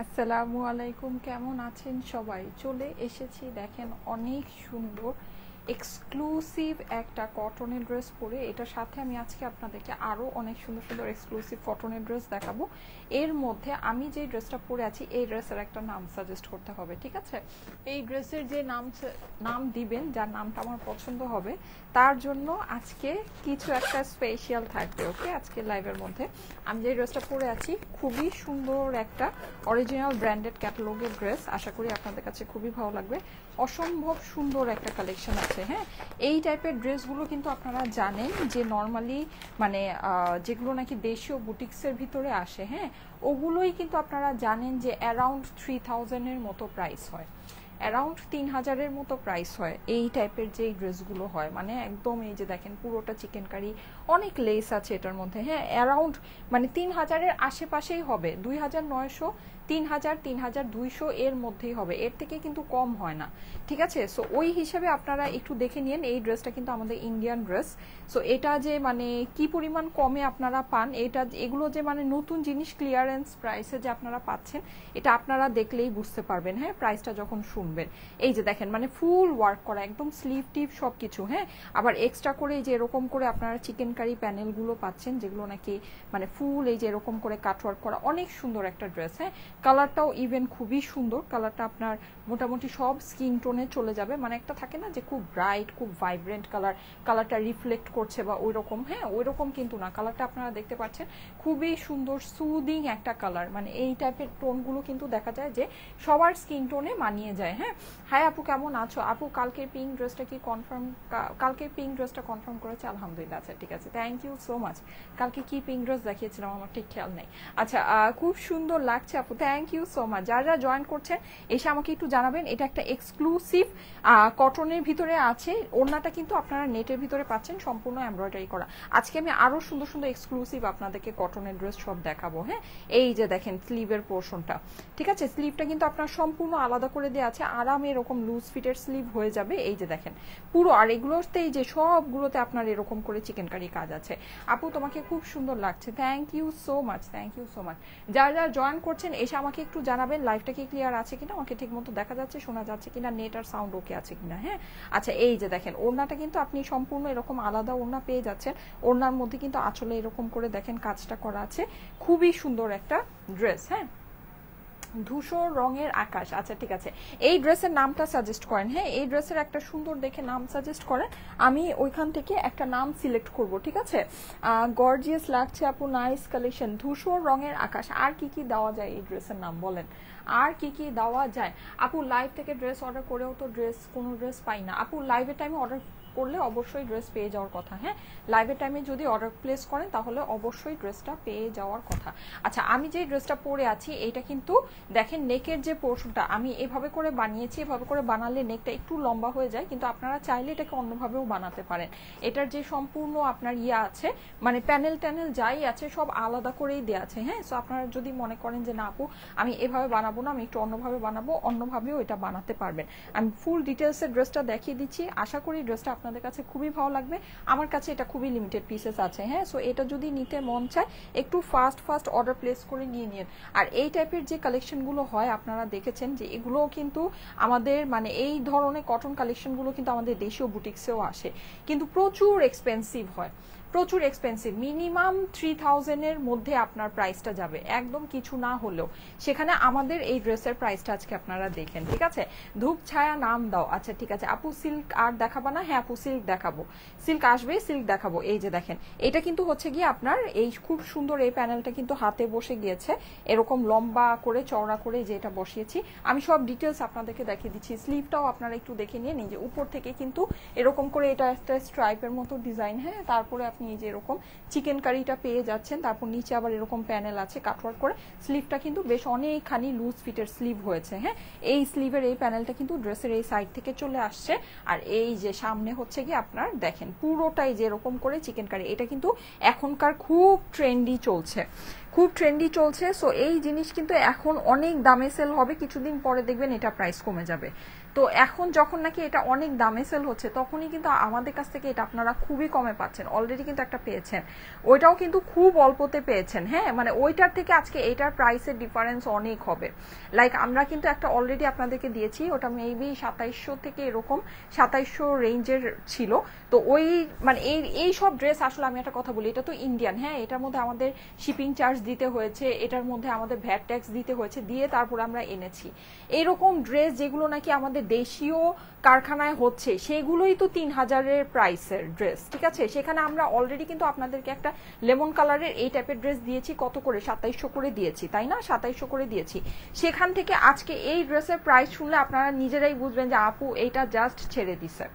আসসালামু আলাইকুম, কেমন আছেন সবাই? চলে এসেছি দেখেন অনেক সুন্দর এক্সক্লুসিভ একটা কটনের ড্রেস পরে। এটার সাথে আমি আজকে আপনাদেরকে আরও অনেক সুন্দর সুন্দর এক্সক্লুসিভ কটনের ড্রেস দেখাবো। এর মধ্যে আমি যে ড্রেসটা পরে আছি এই ড্রেসের একটা নাম সাজেস্ট করতে হবে, ঠিক আছে? এই ড্রেসের যে নাম দিবেন, যার নামটা আমার পছন্দ হবে, তার জন্য আজকে কিছু একটা স্পেশাল থাকবে। ওকে, আজকে লাইভের মধ্যে আমি যে ড্রেসটা পরে আছি খুবই সুন্দর একটা অরিজিনাল ব্র্যান্ডেড ক্যাটালগের ড্রেস। আশা করি আপনাদের কাছে খুবই ভালো লাগবে। অসম্ভব সুন্দর একটা কালেকশন আছে। হ্যাঁ, এই টাইপের ড্রেসগুলো কিন্তু আপনারা জানেন যে নর্মালি মানে যেগুলো নাকি দেশীয় বুটিক্সের ভিতরে আসে, হ্যাঁ, ওগুলোই কিন্তু আপনারা জানেন যে অ্যারাউন্ড 3000-এর মতো প্রাইস হয়, অ্যারাউন্ড 3000-এর মতো প্রাইস হয় এই টাইপের যেই ড্রেসগুলো হয়। মানে একদম এই যে দেখেন পুরোটা চিকেন কারি, অনেক লেস আছে এটার মধ্যে। হ্যাঁ, অ্যারাউন্ড মানে 3000-এর আশেপাশেই হবে, 2900, 3000, 3200 এর মধ্যেই হবে, এর থেকে কিন্তু কম হয় না, ঠিক আছে? সো ওই হিসাবে আপনারা একটু দেখে নিন। এই ড্রেসটা কিন্তু আমাদের ইন্ডিয়ান ড্রেস। সো এটা যে মানে কি পরিমাণ কমে আপনারা পান, এগুলো যে মানে নতুন জিনিস ক্লিয়ারেন্স প্রাইসে যে আপনারা পাচ্ছেন, এটা আপনারা দেখলেই বুঝতে পারবেন। হ্যাঁ, প্রাইসটা যখন শুনবেন। এই যে দেখেন মানে ফুল ওয়ার্ক করা, একদম স্লিভ টিপ সবকিছু। হ্যাঁ, আবার এক্সট্রা করে এই যে এরকম করে আপনারা চিকেন কারি প্যানেলগুলো পাচ্ছেন, যেগুলো নাকি মানে ফুল এই যে এরকম করে কাটওয়ার্ক করা, অনেক সুন্দর একটা ড্রেস। হ্যাঁ, কালারটাও ইভেন খুবই সুন্দর। কালারটা আপনার মোটামুটি সব স্কিন টোনে চলে যাবে। মানে একটা থাকে না যে খুব ব্রাইট, খুব ভাইব্রেন্ট কালার, কালারটা রিফ্লেক্ট করছে বা ওই রকম, হ্যাঁ ওই রকম কিন্তু না। কালারটা আপনারা দেখতে পাচ্ছেন খুবই সুন্দর সুদিং একটা কালার। মানে এই টাইপের টোনগুলো কিন্তু দেখা যায় যে সবার স্কিন টোনে মানিয়ে যায়। হ্যাঁ, হাই আপু, কেমন আছো? আপু কালকের পিঙ্ক ড্রেসটা কি কনফার্ম? কালকের পিঙ্ক ড্রেসটা কনফার্ম করেছে? আলহামদুলিল্লাহ, আচ্ছা ঠিক আছে, থ্যাংক ইউ সো মাচ। কালকে কি পিঙ্ক ড্রেস দেখিয়েছিলাম আমার ঠিক খেয়াল নেই। আচ্ছা, খুব সুন্দর লাগছে আপু, থ্যাংক ইউ সো মাচ। যারা যারা জয়েন করছেন এসে আমাকে একটু জানাবেন। এটা একটা এক্সক্লুসিভ কটনের ভিতরে আছে। ওড়নাটা কিন্তু আপনারা নেটের ভিতরে পাচ্ছেন, সম্পূর্ণ এমব্রয়ডারি করা। আজকে আমি আরো সুন্দর সুন্দর এক্সক্লুসিভ আপনাদেরকে কটনের ড্রেস সব দেখাবো। হ্যাঁ, এই যে দেখেন স্লিভের পোর্শনটা, ঠিক আছে? স্লিভটা কিন্তু আপনার সম্পূর্ণ আলাদা করে দেওয়া আছে, আরামে এরকম লুজ ফিটের স্লিভ হয়ে যাবে। এই যে দেখেন পুরো, আর এগুলোতে এই যে সবগুলোতে আপনার এরকম করে চিকেন কারি কাজ আছে। আপু তোমাকে খুব সুন্দর লাগছে, thank you so much, thank you so much. যারা যারা জয়েন করছেন এসে আমাকে একটু জানাবেন লাইভটা কি ক্লিয়ার আছে কিনা, আমাকে ঠিক মতো দেখা যাচ্ছে, শোনা যাচ্ছে কিনা, নেট আর সাউন্ড ওকে আছে কিনা। হ্যাঁ, আচ্ছা এই যে দেখেন ওড়নাটা কিন্তু আপনি সম্পূর্ণ এরকম আলাদা ওড়না পেয়ে যাচ্ছেন। ওড়নার মধ্যে কিন্তু আঁচলে এরকম করে দেখেন কাজটা করা আছে, খুবই সুন্দর একটা ড্রেস। হ্যাঁ, ধূসর রঙের আকাশ, আচ্ছা ঠিক আছে। এই ড্রেসের নামটা সাজেস্ট করেন। হ্যাঁ, এই ড্রেসের একটা সুন্দর দেখে নাম সাজেস্ট করেন, আমি ওইখান থেকে একটা নাম সিলেক্ট করব, ঠিক আছে? গর্জিয়াস লাগছে আপু, নাইস কালেকশন। ধূসর রঙের আকাশ, আর কি কি দেওয়া যায় এই ড্রেসের নাম বলেন? আর কি কি দেওয়া যায়? আপু লাইভ থেকে ড্রেস অর্ডার করেও তো কোনো ড্রেস পাই না। আপু লাইভের টাইমে অর্ডার করলে অবশ্যই ড্রেস পেয়ে যাওয়ার কথা। হ্যাঁ, লাইভের টাইমে যদি অর্ডার প্লেস করেন তাহলে অবশ্যই ড্রেসটা পেয়ে যাওয়ার কথা। আচ্ছা, আমি যে ড্রেসটা পরে আছি এটা কিন্তু দেখেন নেকের যে পোর্শনটা আমি এভাবে করে বানিয়েছি। এভাবে করে বানালে নেকটা একটু লম্বা হয়ে যায়, কিন্তু আপনারা চাইলে এটাকে অন্যভাবেও বানাতে পারেন। এটার যে সম্পূর্ণ আপনার ইয়ে আছে, মানে প্যানেল ট্যানেল যাই আছে সব আলাদা করেই দেওয়া আছে। হ্যাঁ, সো আপনারা যদি মনে করেন যে না আপু আমি এভাবে বানাবো না, আমি একটু অন্যভাবে বানাবো, অন্যভাবেও এটা বানাতে পারবেন। আমি ফুল ডিটেলসের ড্রেসটা দেখিয়ে দিচ্ছি, আশা করি ড্রেসটা আপনাদের কাছে খুবই ভালো লাগবে। আমার কাছে এটা খুবই লিমিটেড পিসেস আছে। হ্যাঁ, সো এটা যদি নিতে মন চায় একটু ফাস্ট ফাস্ট অর্ডার প্লেস করে নিয়ে নিন। আর এই টাইপের যে কালেকশনগুলো হয় আপনারা দেখেছেন যে এগুলোও কিন্তু আমাদের মানে এই ধরনের কটন কালেকশনগুলো কিন্তু আমাদের দেশীয় বুটিক্সেও আসে, কিন্তু প্রচুর এক্সপেন্সিভ হয়, প্রচুর এক্সপেন্সিভ। মিনিমাম 3000-এর মধ্যে আপনার প্রাইসটা যাবে, একদম কিছু না হলেও। সেখানে আমাদের এই ড্রেসের প্রাইসটা আজকে আপনারা দেখেন, ঠিক আছে? ধূপ ছায়া নাম দাও, আচ্ছা ঠিক আছে। আপু সিল্ক আর দেখাবো না? হ্যাঁ আপু সিল্ক দেখাবো, সিল্ক আসবে, সিল্ক দেখাবো। এই যে দেখেন এটা কিন্তু হচ্ছে গিয়ে আপনার এই খুব সুন্দর এই প্যানেলটা কিন্তু হাতে বসে গিয়েছে, এরকম লম্বা করে চওড়া করে যে এটা বসিয়েছি। আমি সব ডিটেলস আপনাদেরকে দেখিয়ে দিচ্ছি। স্লিভটাও আপনারা একটু দেখে নিয়ে নিন, যে উপর থেকে কিন্তু এরকম করে এটা একটা স্ট্রাইপের মতো ডিজাইন। হ্যাঁ, তারপরে আপনি এই যে এরকম চিকেন কারিটা পেয়ে যাচ্ছেন, তারপর নিচে আবার এরকম প্যানেল আছে কাটওয়ার্ক করে। স্লিভটা কিন্তু বেশ অনেকখানি লুজ ফিটের স্লিভ হয়েছে। হ্যাঁ, এই স্লিভের এই প্যানেলটা কিন্তু ড্রেসের এই সাইড থেকে চলে আসছে। আর এই যে সামনে হচ্ছে কি আপনার দেখেন পুরোটাই যে এরকম করে চিকেন কারি, এটা কিন্তু এখনকার খুব ট্রেন্ডি চলছে, খুব ট্রেন্ডি চলছে। সো এই জিনিস কিন্তু এখন অনেক দামে সেল হবে, কিছুদিন পরে দেখবেন এটা প্রাইস কমে যাবে। তো এখন যখন নাকি এটা অনেক দামে সেল হচ্ছে তখনই কিন্তু আমাদের কাছ থেকে এটা আপনারা খুবই কমে পাচ্ছেন। অলরেডি কিন্তু একটা পেয়েছেন, ওইটাও কিন্তু খুব অল্পতে পেয়েছেন। হ্যাঁ, মানে ওইটার থেকে আজকে এইটার প্রাইসের ডিফারেন্স অনেক হবে। লাইক আমরা কিন্তু একটা অলরেডি আপনাদেরকে দিয়েছি, ওটা মেবি 2700 থেকে এরকম 2700 রেঞ্জের ছিল। তো ওই মানে এই সব ড্রেস আসলে আমি একটা কথা বলি, এটা তো ইন্ডিয়ান। হ্যাঁ, এটার মধ্যে আমাদের শিপিং চার্জ দিতে হয়েছে, এটার মধ্যে আমাদের ভ্যাট ট্যাক্স দিতে হয়েছে, দিয়ে তারপর আমরা এনেছি। এইরকম ড্রেস যেগুলো নাকি আমাদের দেশীয় কারখানায় হচ্ছে সেগুলোই তো 3000-এর প্রাইসের ড্রেস, ঠিক আছে। সেখানে আমরা অলরেডি কিন্তু আপনাদেরকে একটা লেমন কালারের এই টাইপের ড্রেস দিয়েছি, কত করে 2700 করে দিয়েছি, তাই না? 2700 করে দিয়েছি। সেখান থেকে আজকে এই ড্রেসের প্রাইস শুনলে আপনারা নিজেরাই বুঝবেন যে আপু এইটা জাস্ট ছেড়ে দিছে,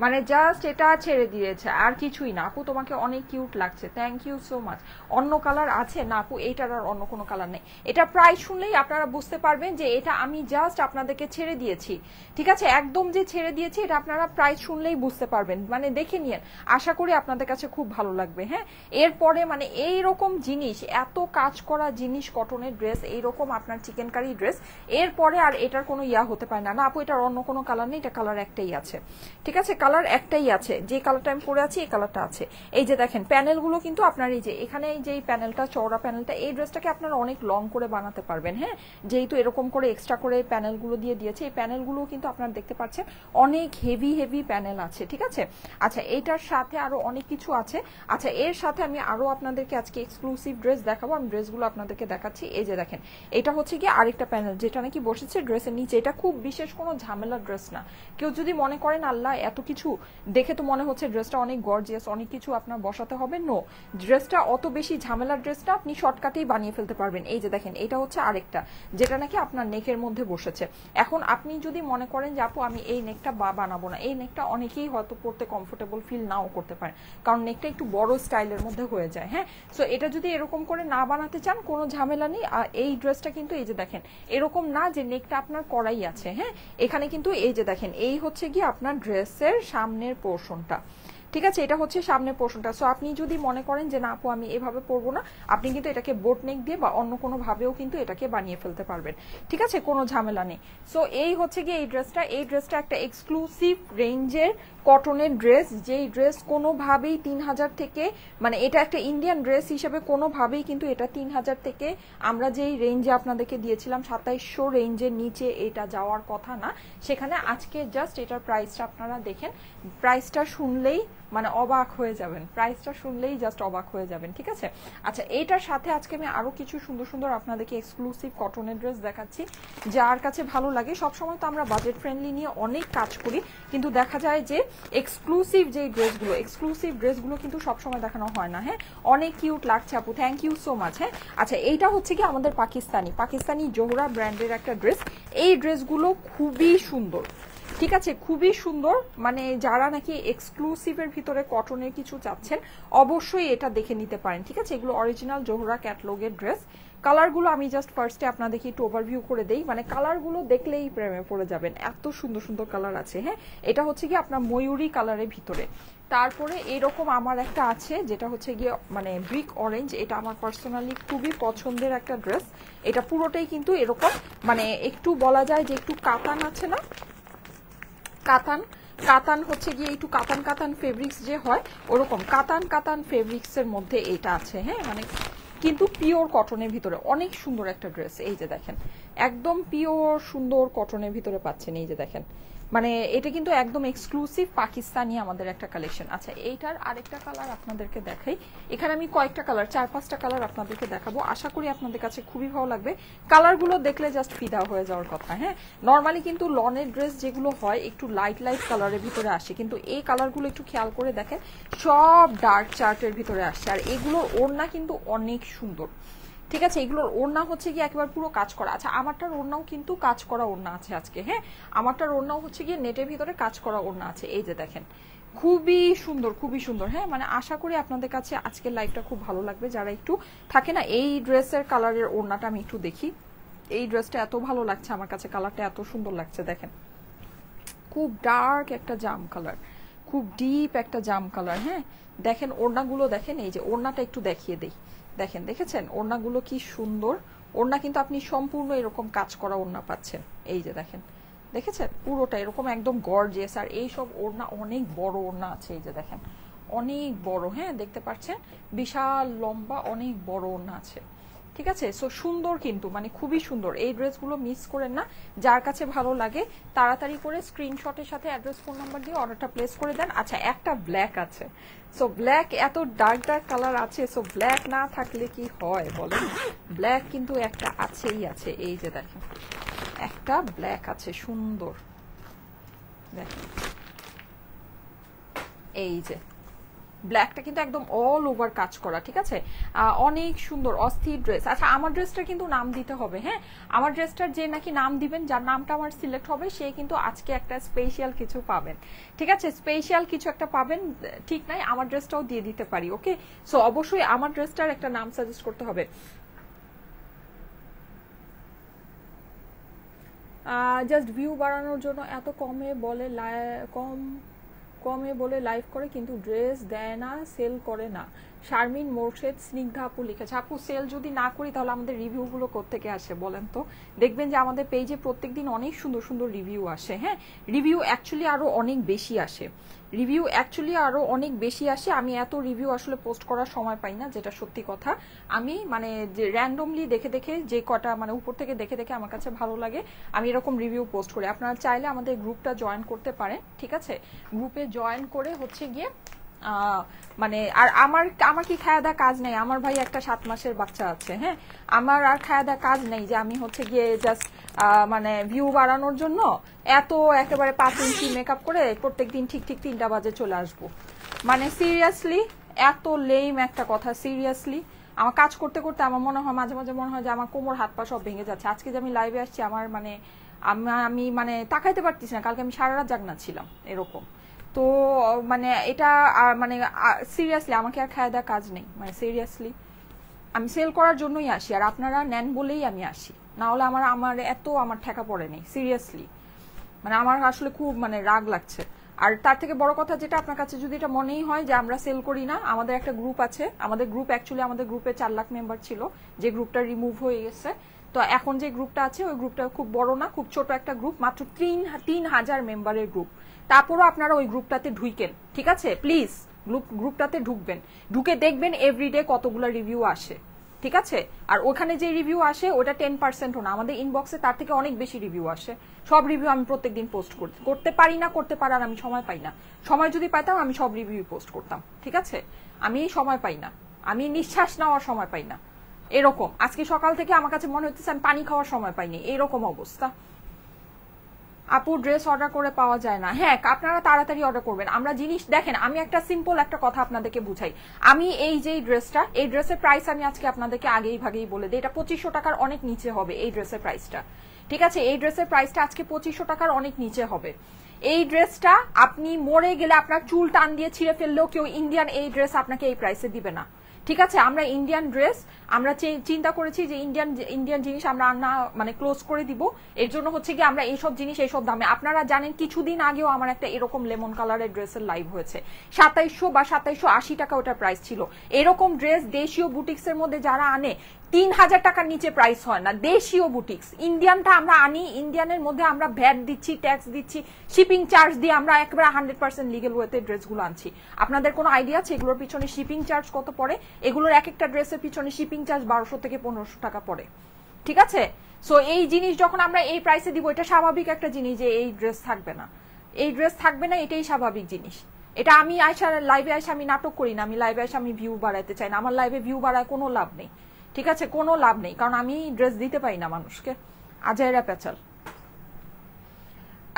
মানে জাস্ট এটা ছেড়ে দিয়েছে, আর কিছুই না। আপু তোমাকে অনেক কিউট লাগছে, থ্যাংক ইউ সো মাচ। অন্য কালার আছে না আপু? এইটার আর অন্য কোনো কালার নেই। এটা প্রাইস শুনলেই আপনারা বুঝতে পারবেন যে এটা আমি জাস্ট আপনাদেরকে ছেড়ে দিয়েছি, ঠিক আছে। একদম যে ছেড়ে দিয়েছি এটা আপনারা প্রাইস শুনলেই বুঝতে পারবেন, মানে দেখে নিন। আশা করি আপনাদের কাছে খুব ভালো লাগবে। হ্যাঁ, এরপরে মানে এইরকম জিনিস, এত কাজ করা জিনিস, কটনের ড্রেস, এইরকম আপনার চিকেন কারি ড্রেস, এরপরে আর এটার কোনো ইয়া হতে পারে না। না আপু এটার অন্য কোনো কালার নেই, এটা কালার একটাই আছে, ঠিক আছে। কালার একটাই আছে, যে কালারটা আমি পরে আছি এই কালারটা আছে। এই যে দেখেন প্যানেলগুলো কিন্তু আপনার এই যে এখানে এই যে প্যানেলটা, চওড়া প্যানেলটা, এই ড্রেসটাকে আপনারা অনেক লং করে বানাতে পারবেন। হ্যাঁ, যেহেতু এরকম করে এক্সট্রা করে প্যানেলগুলো দিয়ে দিয়েছে, এই প্যানেলগুলো কিন্তু আপনারা দেখতে পাচ্ছেন অনেক হেভি হেভি প্যানেল আছে, ঠিক আছে। আচ্ছা, এইটার সাথে আরো অনেক কিছু আছে। আচ্ছা, এর সাথে আমি আরো আপনাদেরকে আজকে এক্সক্লুসিভ ড্রেস দেখাবো। আমি ড্রেসগুলো আপনাদেরকে দেখাচ্ছি। এই যে দেখেন, এটা হচ্ছে কি আরেকটা প্যানেল যেটা নাকি বসেছে ড্রেসের নিচে। এটা খুব বিশেষ কোনো ঝামেলার ড্রেস না। কেউ যদি মনে করেন আল্লাহ এত কিছু দেখে তো মনে হচ্ছে ড্রেসটা অনেক গর্জিয়াস, অনেক কিছু আপনার বসাতে হবে, নো, ড্রেসটা অত বেশি ঝামেলার ড্রেসটা আপনি শর্টকাটেই বানিয়ে ফেলতে পারবেন। এই যে দেখেন, এটা হচ্ছে আরেকটা যেটা নাকি আপনার নেকের মধ্যে বসেছে। এখন আপনি যদি মনে করেন যে আপু আমি এই নেকটা বানাবো না, এই নেকটা অনেকেই হয়তো পরতে কমফোর্টেবল ফিল নাও করতে পারে, কারণ নেকটা একটু বড় স্টাইলের মধ্যে হয়ে যায়। হ্যাঁ, সো এটা যদি এরকম করে না বানাতে চান কোনো ঝামেলা নেই। আর এই ড্রেসটা কিন্তু এই যে দেখেন এরকম না যে নেকটা আপনার করাই আছে। হ্যাঁ, এখানে কিন্তু এই যে দেখেন এই হচ্ছে কি আপনার ড্রেসের সামনের পোর্শনটা, ঠিক আছে। এটা হচ্ছে সামনের পোর্শনটা। সো আপনি যদি মনে করেন যে না আপু আমি এভাবে পরবো না, আপনি কিন্তু এটাকে বোট নেক দিয়ে বা অন্য কোনো ভাবেও কিন্তু এটাকে বানিয়ে ফেলতে পারবেন, ঠিক আছে, কোনো ঝামেলা নেই। সো এই হচ্ছে গিয়ে এই ড্রেসটা একটা এক্সক্লুসিভ রেঞ্জের কটনের ড্রেস, যেই ড্রেস কোনোভাবেই 3000 থেকে, মানে এটা একটা ইন্ডিয়ান ড্রেস হিসেবে কোনোভাবেই কিন্তু এটা 3000 থেকে আমরা যেই রেঞ্জে আপনাদেরকে দিয়েছিলাম 2700 রেঞ্জের নিচে এটা যাওয়ার কথা না। সেখানে আজকে জাস্ট এটার প্রাইসটা আপনারা দেখেন, প্রাইসটা শুনলেই মানে অবাক হয়ে যাবেন, প্রাইসটা শুনলেই জাস্ট অবাক হয়ে যাবেন, ঠিক আছে। আচ্ছা, এইটার সাথে আজকে আমি আরো কিছু সুন্দর সুন্দর আপনাদেরকে এক্সক্লুসিভ কটনের ড্রেস দেখাচ্ছি, যার কাছে ভালো লাগে। সবসময় তো আমরা বাজেট ফ্রেন্ডলি নিয়ে অনেক কাজ করি, কিন্তু দেখা যায় যে এক্সক্লুসিভ ড্রেসগুলো কিন্তু সবসময় দেখানো হয় না। হ্যাঁ, অনেক কিউট লাগছে আপু, থ্যাংক ইউ সো মাচ। হ্যাঁ, আচ্ছা, এইটা হচ্ছে কি আমাদের পাকিস্তানি জোহরা ব্র্যান্ডের একটা ড্রেস। এই ড্রেসগুলো খুবই সুন্দর, ঠিক আছে, খুবই সুন্দর। মানে যারা নাকি এক্সক্লুসিভের ভিতরে কটনের কিছু চাচ্ছেন অবশ্যই এটা দেখে নিতে পারেন, ঠিক আছে। এগুলো অরিজিনাল জোহরা ক্যাটলগের ড্রেস। কালারগুলো আমি জাস্ট ফার্স্টে আপনাদেরকে একটু ওভারভিউ করে দেই, মানে কালারগুলো দেখলেই প্রেমে পড়ে যাবেন, এত সুন্দর সুন্দর কালার আছে। হ্যাঁ, এটা হচ্ছে কি আপনার ময়ূরী কালারের ভিতরে। তারপরে এরকম আমার একটা আছে যেটা হচ্ছে গিয়ে মানে ব্রিক অরেঞ্জ। এটা আমার পার্সোনালি খুবই পছন্দের একটা ড্রেস। এটা পুরোটাই কিন্তু এরকম মানে একটু বলা যায় যে একটু কাতান আছে না, কাতান হচ্ছে গিয়ে একটু কাতান ফেব্রিক্স যে হয় ওরকম কাতান ফেব্রিক্স এর মধ্যে এটা আছে। হ্যাঁ, মানে কিন্তু পিওর কটনের ভিতরে অনেক সুন্দর একটা ড্রেস। এই যে দেখেন একদম পিওর সুন্দর কটনের ভিতরে পাচ্ছেন। এই যে দেখেন মানে এটা কিন্তু একদম এক্সক্লুসিভ পাকিস্তানি আমাদের একটা কালেকশন। আচ্ছা, এইটার আরেকটা কালার আপনাদেরকে দেখাই। এখানে আমি কয়েকটা কালার 4-5টা কালার আপনাদেরকে দেখাবো, আশা করি আপনাদের কাছে খুবই ভালো লাগবে। কালারগুলো দেখলে জাস্ট ফিদা হয়ে যাওয়ার কথা। হ্যাঁ, নর্মালি কিন্তু লনের ড্রেস যেগুলো হয় একটু লাইট কালারের ভিতরে আসে, কিন্তু এই কালারগুলো একটু খেয়াল করে দেখেন সব ডার্ক চার্টের ভিতরে আসছে। আর এগুলোর ওড়না কিন্তু অনেক সুন্দর, ঠিক আছে। এগুলোর ওড়না হচ্ছে গিয়ে একেবারে পুরো কাজ করা। আচ্ছা, আমারটার ওড়নাও কিন্তু কাজ করা ওড়না আছে আজকে। হ্যাঁ, আমারটার ওড়নাও হচ্ছে গিয়ে নেটের ভিতরে কাজ করা ওড়না আছে। এই যে দেখেন খুবই সুন্দর। হ্যাঁ, মানে আশা করি আপনাদের কাছে আজকের লাইভটা খুব ভালো লাগবে। যারা একটু থাকে না এই ড্রেসের কালারের ওড়নাটা আমি একটু দেখি। এই ড্রেসটা এত ভালো লাগছে আমার কাছে, কালারটা এত সুন্দর লাগছে। দেখেন খুব ডার্ক একটা জাম কালার, খুব ডিপ একটা জাম কালার। হ্যাঁ, দেখেন ওড়নাগুলো দেখেন, এই যে ওড়নাটা একটু দেখিয়ে দেই, দেখেন, দেখেছেন ওড়নাগুলো কি সুন্দর। ওড়না কিন্তু আপনি সম্পূর্ণ এরকম কাজ করা ওড়না পাচ্ছেন। এই যে দেখেন, দেখেছেন পুরোটা এরকম একদম গর্জিয়াস। আর এই সব ওড়না অনেক বড় ওড়না আছে, এই যে দেখেন অনেক বড়, হ্যাঁ দেখতে পাচ্ছেন বিশাল লম্বা অনেক বড় ওড়না আছে। ঠিক আছে, সো সুন্দর কিন্তু মানে খুবই সুন্দর। এই ড্রেসগুলো মিস করেন না, যার কাছে ভালো লাগে তাড়াতাড়ি করে স্ক্রিনশটের সাথে অ্যাড্রেস ফোন নাম্বার দিয়ে অর্ডারটা প্লেস করে দেন। আচ্ছা, একটা ব্ল্যাক আছে, সো ব্ল্যাক এত ডার্ক ডার্ক কালার আছে, সো ব্ল্যাক না থাকলে কি হয় বলেন, ব্ল্যাক কিন্তু একটা আছেই আছে। এই যে দেখেন একটা ব্ল্যাক আছে সুন্দর, দেখেন এই যে ব্ল্যাকটা কিন্তু একদম অল ওভার কাজ করা। ঠিক আছে, অনেক সুন্দর অস্থির ড্রেস। আচ্ছা, আমার ড্রেসটা কিন্তু নাম দিতে হবে, হ্যাঁ আমার ড্রেসটার যে নাকি নাম দিবেন, যার নামটা আমার সিলেক্ট হবে, সে কিন্তু আজকে একটা স্পেশাল কিছু পাবেন। ঠিক আছে, স্পেশাল কিছু একটা পাবেন, ঠিক নাই আমার ড্রেসটাও দিয়ে দিতে পারি। ওকে, সো অবশ্যই আমার ড্রেসটার একটা নাম সাজেস্ট করতে হবে। জাস্ট ভিউ বাড়ানোর জন্য এত কমে বলে কমে বলে লাইভ করে, কিন্তু ড্রেস দেয় না, সেল করে না। শারমিন মোর্শেদ স্নিগ্ধা আপু লিখেছে। আপু সেল যদি না করি তাহলে আমাদের রিভিউগুলো কোত্থেকে আসে বলেন তো? দেখবেন যে আমাদের পেজে প্রত্যেকদিন অনেক সুন্দর সুন্দর রিভিউ আসে। হ্যাঁ, রিভিউ অ্যাকচুয়ালি আরো অনেক বেশি আসে, রিভিউ অ্যাকচুয়ালি আরো অনেক বেশি আসে। আমি এত রিভিউ আসলে পোস্ট করার সময় পাই না, যেটা সত্যি কথা। আমি মানে যে র্যান্ডমলি দেখে দেখে যে কটা মানে উপর থেকে দেখে দেখে আমার কাছে ভালো লাগে, আমি এরকম রিভিউ পোস্ট করি। আপনারা চাইলে আমাদের গ্রুপটা জয়েন করতে পারেন। ঠিক আছে, গ্রুপে জয়েন করে হচ্ছে গিয়ে মানে আর আমার কি খায়া দা কাজ নেই, আমার ভাই একটা 7 মাসের বাচ্চা আছে। হ্যাঁ, আমার আর খায়া দা কাজ নেই যে আমি হচ্ছে গিয়ে জাস্ট মানে ভিউ বাড়ানোর জন্য এত একেবারে 5 ইঞ্চি মেকআপ করে প্রত্যেকদিন ঠিক ঠিক 3টা বাজে চলে আসবো। মানে সিরিয়াসলি এত লেম একটা কথা, সিরিয়াসলি আমার কাজ করতে করতে আমার মনে হয় মাঝে মাঝে মনে হয় যে আমার কোমর হাত পা সব ভেঙে যাচ্ছে। আজকে যে আমি লাইভে আসছি আমার মানে আমি মানে তাকাইতে পারতেছি না, কালকে আমি সারা রাত জাগনা ছিলাম এরকম। তো মানে এটা মানে সিরিয়াসলি আমাকে আর খাওয়া দেওয়া কাজ নেই, মানে সিরিয়াসলি আমি সেল করার জন্যই আসি, আর আপনারা নেন বলেই আমি আসি, না হলে আমার এত আমার ঠেকা পড়ে নেই সিরিয়াসলি। মানে আমার আসলে খুব মানে রাগ লাগছে। আর তার থেকে বড় কথা যেটা, আপনার কাছে যদি এটা মনেই হয় যে আমরা সেল করি না, আমাদের একটা গ্রুপ আছে, আমাদের গ্রুপ অ্যাকচুয়ালি আমাদের গ্রুপে 4 লাখ মেম্বার ছিল, যে গ্রুপটা রিমুভ হয়ে গেছে। তো এখন যে গ্রুপটা আছে ওই গ্রুপটা খুব বড় না, খুব ছোট একটা গ্রুপ, মাত্র 3,000 মেম্বারের গ্রুপ। তারপরও আপনারা ওই গ্রুপটাতে ঢুকেন, ঠিক আছে প্লিজ গ্রুপটাতে ঢুকবেন, ঢুকে দেখবেন এভরিডে কতগুলো রিভিউ আসে। ঠিক আছে, আর ওখানে যে রিভিউ আসে ওটা 10%ও না, আমাদের ইনবক্সে তার থেকে অনেক বেশি রিভিউ আসে। সব রিভিউ আমি প্রত্যেকদিন পোস্ট করতে পারি না, করতে পারার আমি সময় পাই না। সময় যদি পাইতাম আমি সব রিভিউ পোস্ট করতাম। ঠিক আছে, আমি সময় পাই না, আমি নিঃশ্বাস নেওয়ার সময় পাই না, এরকম। আজকে সকাল থেকে আমার কাছে মনে হচ্ছে আমি পানি খাওয়ার সময় পাইনি, এরকম অবস্থা। আপু ড্রেস অর্ডার করে পাওয়া যায় না? হ্যাঁ, আপনারা তাড়াতাড়ি অর্ডার করবেন। আমরা জিনিস দেখেন, আমি একটা সিম্পল একটা কথা আপনাদেরকে বুঝাই। আমি এই যে ড্রেসটা, এই ড্রেসের প্রাইস আমি আজকে আপনাদেরকে আগেই ভাগেই বলে দিই, এটা 2500 টাকার অনেক নিচে হবে এই ড্রেসের প্রাইসটা। ঠিক আছে, এই ড্রেসের প্রাইসটা আজকে 2500 টাকার অনেক নিচে হবে। এই ড্রেসটা আপনি মরে গেলে আপনার চুল টান দিয়ে ছিঁড়ে ফেললেও কেউ ইন্ডিয়ান এই ড্রেস আপনাকে এই প্রাইসে দিবে না। ঠিক আছে, আমরা ইন্ডিয়ান ড্রেস আমরা চিন্তা করেছি যে ইন্ডিয়ান জিনিস আমরা মানে ক্লোজ করে দিব। এর জন্য হচ্ছে কি আমরা এইসব জিনিস এইসব দামে, আপনারা জানেন কিছুদিন আগেও আমার একটা এরকম লেমন কালারের ড্রেসের লাইভ হয়েছে, 2700 বা 2780 টাকা ওটার প্রাইস ছিল। এরকম ড্রেস দেশীয় বুটিক্স এর মধ্যে যারা আনে 3000 টাকার নিচে প্রাইস হয় না, দেশীয় বুটিক্স। ইন্ডিয়ানটা আমরা আনি, ইন্ডিয়ানের মধ্যে আমরা ভ্যাট দিচ্ছি, ট্যাক্স দিচ্ছি, শিপিং চার্জ দিয়ে আমরা একেবারে 100% লিগেল ওয়েতে ড্রেসগুলো আনছি। আপনাদের কোনো আইডিয়া আছে এগুলোর পিছনে শিপিং চার্জ কত পড়ে? এগুলোর এক একটা ড্রেসের পিছনে শিপিং চার্জ 1200 থেকে 1500 টাকা পড়ে। ঠিক আছে, সো এই জিনিস যখন আমরা এই প্রাইসে দিব, এটা স্বাভাবিক একটা জিনিস যে এই ড্রেস থাকবে না, এই ড্রেস থাকবে না, এটাই স্বাভাবিক জিনিস। এটা আমি লাইভে আইসা আমি নাটক করি না, আমি লাইভে আইসা আমি ভিউ বাড়াইতে চাই না, আমার লাইভে ভিউ বাড়ায় কোনো লাভ নেই। ঠিক আছে, কোনো লাভ নেই, কারণ আমি ড্রেস দিতে পারি না মানুষকে, আজাইরা পেঁচাল।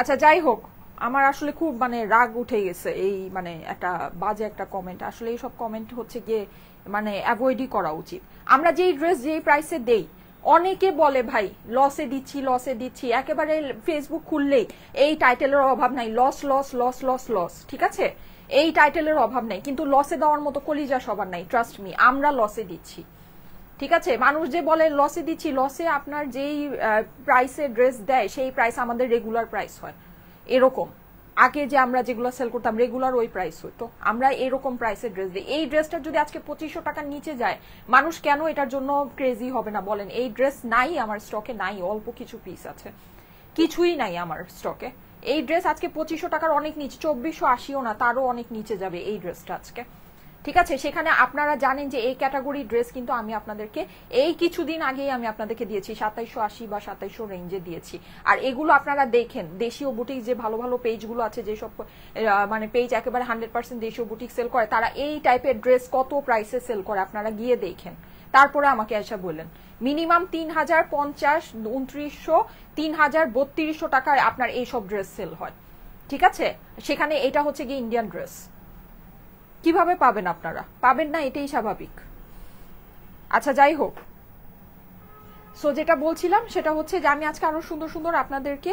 আচ্ছা যাই হোক, আমার আসলে খুব মানে রাগ উঠে গেছে এই মানে একটা বাজে একটা কমেন্ট। আসলে এইসব কমেন্ট হচ্ছে গিয়ে মানে অ্যাভয়েডই করা উচিত। আমরা যেই ড্রেস যেই প্রাইসে দেই, অনেকে বলে ভাই লসে দিচ্ছি, একেবারে ফেসবুক খুললেই এই টাইটেলের অভাব নাই, loss loss loss loss loss. ঠিক আছে, এই টাইটেলের অভাব নাই, কিন্তু লসে দেওয়ার মতো কলিজা সবার নাই, ট্রাস্ট মি, আমরা লসে দিচ্ছি। ঠিক আছে, মানুষ যে বলে লসে দিচ্ছি, লসে আপনার যেই প্রাইসে ড্রেস দেয় সেই প্রাইস আমাদের রেগুলার প্রাইস হয়, এরকম। আগে যে আমরা যেগুলো সেল করতাম রেগুলার ওই প্রাইস হতো, আমরা এরকম প্রাইসের ড্রেস দিই। এই ড্রেসটা যদি আজকে 2500 টাকার নিচে যায়, মানুষ কেন এটার জন্য ক্রেজি হবে না বলেন? এই ড্রেস নাই আমার স্টকে, নাই, অল্প কিছু পিস আছে, কিছুই নাই আমার স্টকে। এই ড্রেস আজকে 2500 টাকার অনেক নিচে, 2480ও না, তারও অনেক নিচে যাবে এই ড্রেসটা আজকে। ঠিক আছে, সেখানে আপনারা জানেন যে এই ক্যাটাগরি ড্রেস কিন্তু আমি আপনাদেরকে এই কিছুদিন আগেই আমি আপনাদেরকে দিয়েছি 2780 বা 2700 রেঞ্জে দিয়েছি। আর এগুলো আপনারা দেখেন, দেশীয় বুটিক যে ভালো ভালো পেজগুলো আছে, যেসব মানে পেজ একেবারে 100% দেশীয় বুটিক সেল করে, তারা এই টাইপের ড্রেস কত প্রাইসে সেল করে আপনারা গিয়ে দেখেন, তারপরে আমাকে এসে বললেন। মিনিমাম 3050, 2900, 3000, 3200 টাকায় আপনার এইসব ড্রেস সেল হয়। ঠিক আছে, সেখানে এটা হচ্ছে গিয়ে ইন্ডিয়ান ড্রেস। কিভাবে পাবেন আপনারা? পাবেন না, এটাই স্বাভাবিক। আচ্ছা যাই হোক, সো যেটা বলছিলাম সেটা হচ্ছে যে আমি আজকে আরো সুন্দর সুন্দর আপনাদেরকে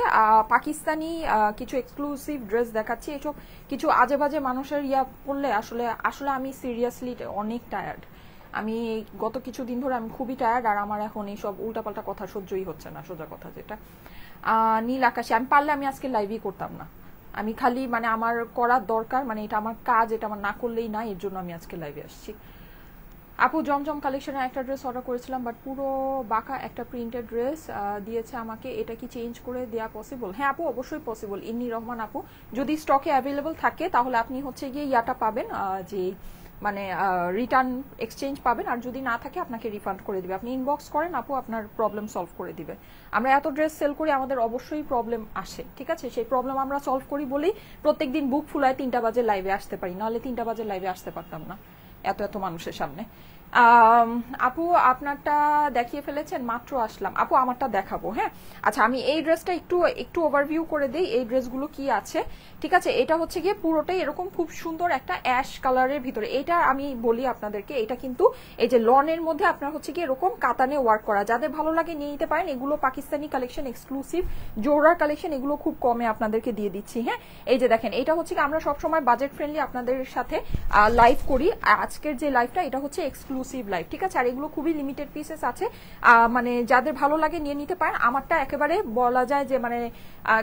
পাকিস্তানি কিছু এক্সক্লুসিভ ড্রেস দেখাচ্ছি। এসব কিছু আজে বাজে মানুষের ইয়া করলে আসলে আসলে আমি সিরিয়াসলি অনেক টায়ার্ড। আমি গত কিছুদিন ধরে আমি খুবই টায়ার্ড, আর আমার এখন এইসব উল্টাপাল্টা কথা সহ্যই হচ্ছে না, সোজা কথা যেটা। নীল আকাশে আমি পারলে আমি আজকে লাইভই করতাম না, আমি খালি মানে আমার করার দরকার, মানে এটা আমার কাজ, এটা আমার না করলেই না, এর জন্য আমি আজকে লাইভে আসছি। আপু জমজম কালেকশনে একটা ড্রেস অর্ডার করেছিলাম, বাট পুরো বাঁকা একটা প্রিন্টেড ড্রেস দিয়েছে আমাকে, এটা কি চেঞ্জ করে দেওয়া পসিবল? হ্যাঁ আপু, অবশ্যই পসিবল। ইন্নি রহমান আপু, যদি স্টকে অ্যাভেলেবল থাকে তাহলে আপনি হচ্ছে গিয়ে ইয়াটা পাবেন, যে মানে রিটার্ন এক্সচেঞ্জ পাবেন, আর যদি না থাকে আপনাকে রিফান্ড করে দিবে। আপনি ইনবক্স করেন আপু, আপনার প্রবলেম সলভ করে দিবে। আমরা এত ড্রেস সেল করি, আমাদের অবশ্যই প্রবলেম আসে, ঠিক আছে? সেই প্রবলেম আমরা সলভ করি বলেই প্রত্যেকদিন বুক ফুলায় 3টা বাজে লাইভে আসতে পারি, নাহলে 3টা বাজে লাইভে আসতে পারতাম না এত এত মানুষের সামনে। আপু আপনারটা দেখিয়ে ফেলেছেন, মাত্র আসলাম। আপু আমারটা দেখাবো, হ্যাঁ। আচ্ছা আমি এই ড্রেসটা একটু ওভারভিউ করে দেই, এই ড্রেসগুলো কি আছে। ঠিক আছে, এটা হচ্ছে গিয়ে পুরোটাই এরকম খুব সুন্দর একটা অ্যাশ কালারের ভিতরে। এটা আমি বলি আপনাদেরকে, এটা কিন্তু এই যে লনের মধ্যে আপনার হচ্ছে গিয়ে এরকম কাতানে ওয়ার্ক করা, যাদের ভালো লাগে নিয়ে নিতে পারেন। এগুলো পাকিস্তানি কালেকশন, এক্সক্লুসিভ জোড়ার কালেকশন, এগুলো খুব কমে আপনাদেরকে দিয়ে দিচ্ছি, হ্যাঁ। এই যে দেখেন, এটা হচ্ছে কি আমরা সবসময় বাজেট ফ্রেন্ডলি আপনাদের সাথে লাইভ করি। আজকের যে লাইভটা এটা হচ্ছে এক্সক্লুসিভ লাইভ, ঠিক আছে? আর এগুলো খুবই লিমিটেড পিসেস আছে, মানে যাদের ভালো লাগে নিয়ে নিতে পারেন। আমারটা একেবারে বলা যায় যে মানে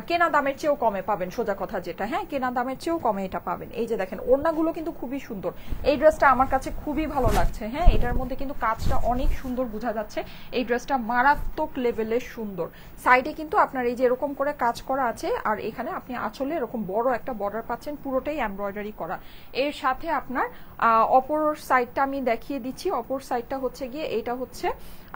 কেনা দামের চেয়েও কমে পাবেন, সোজা কথা যেটা, হ্যাঁ, কেনা দামের চেয়েও কমে এটা পাবেন। এই যে দেখেন, ওড়নাগুলো কিন্তু খুবই সুন্দর। এই ড্রেসটা আমার কাছে খুবই ভালো লাগছে, হ্যাঁ। এটার মধ্যে কিন্তু কাজটা অনেক সুন্দর বোঝা যাচ্ছে, এই ড্রেসটা মারাত্মক লেভেলের সুন্দর। সাইডে কিন্তু আপনার এই যে এরকম করে কাজ করা আছে, আর এখানে আপনি আঁচলে এরকম বড় একটা বর্ডার পাচ্ছেন, পুরোটাই এমব্রয়ডারি করা। এর সাথে আপনার অপর সাইডটা আমি দেখিয়ে দিচ্ছি। অপর সাইডটা হচ্ছে গিয়ে এটা হচ্ছে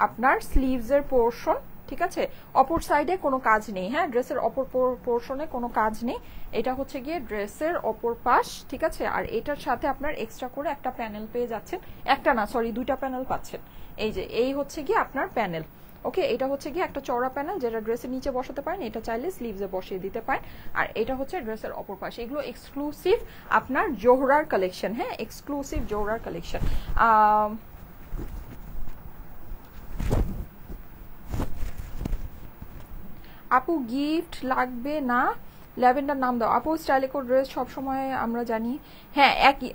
আপনার স্লিভস এর পোর্শন, ঠিক আছে? অপর সাইডে কোনো কাজ নেই, হ্যাঁ, ড্রেসের অপর পোর্শনে কোনো কাজ নেই। এটা হচ্ছে গিয়ে ড্রেসের অপর পাশ, ঠিক আছে? আর এটার সাথে আপনার এক্সট্রা করে একটা প্যানেল পেয়ে যাচ্ছেন, একটা না সরি 2টা প্যানেল পাচ্ছেন। এই যে এই হচ্ছে গিয়ে আপনার প্যানেল, ওকে। এটা হচ্ছে গিয়ে একটা চওড়া প্যানেল, যেটা ড্রেসের নিচে বসাতে পারেন, এটা চাইলে স্লিভসে বসিয়ে দিতে পারেন। আর এটা হচ্ছে ড্রেসের অপর পাশে। এগুলো এক্সক্লুসিভ আপনার জোহরার কালেকশন, হ্যাঁ, এক্সক্লুসিভ জোহরার কালেকশন। আপু গিফট লাগবে না, ল্যাভেন্ডার নাম দাও। আপু স্টাইলেকো ড্রেস সবসময় আমরা জানি, হ্যাঁ একই।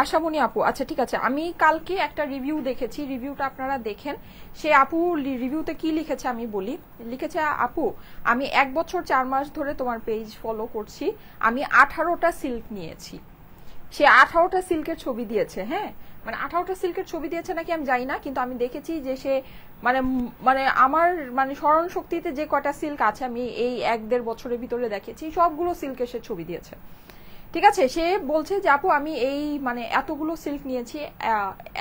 আশামণি আপু, আচ্ছা ঠিক আছে, আমি কালকে একটা রিভিউ দেখেছি, রিভিউটা আপনারা দেখেন। সে আপু রিভিউতে কি লিখেছে আমি বলি। লিখেছে, আপু আমি 1 বছর 4 মাস ধরে তোমার পেজ ফলো করছি, আমি 18টা সিল্ক নিয়েছি। সে 18টা সিল্কের ছবি দিয়েছে, হ্যাঁ, মানে 18টা সিল্কের ছবি দিয়েছে নাকি আমি জানি না, কিন্তু আমি দেখেছি যে সে মানে মানে আমার মানে স্মরণ শক্তিতে যে কটা সিল্ক আছে আমি এই 1-1.5 বছরের ভিতরে দেখেছি, সবগুলো সিল্কের সে ছবি দিয়েছে। ঠিক আছে, সে বলছে যে আপু আমি এই মানে এতগুলো সিল্ক নিয়েছি,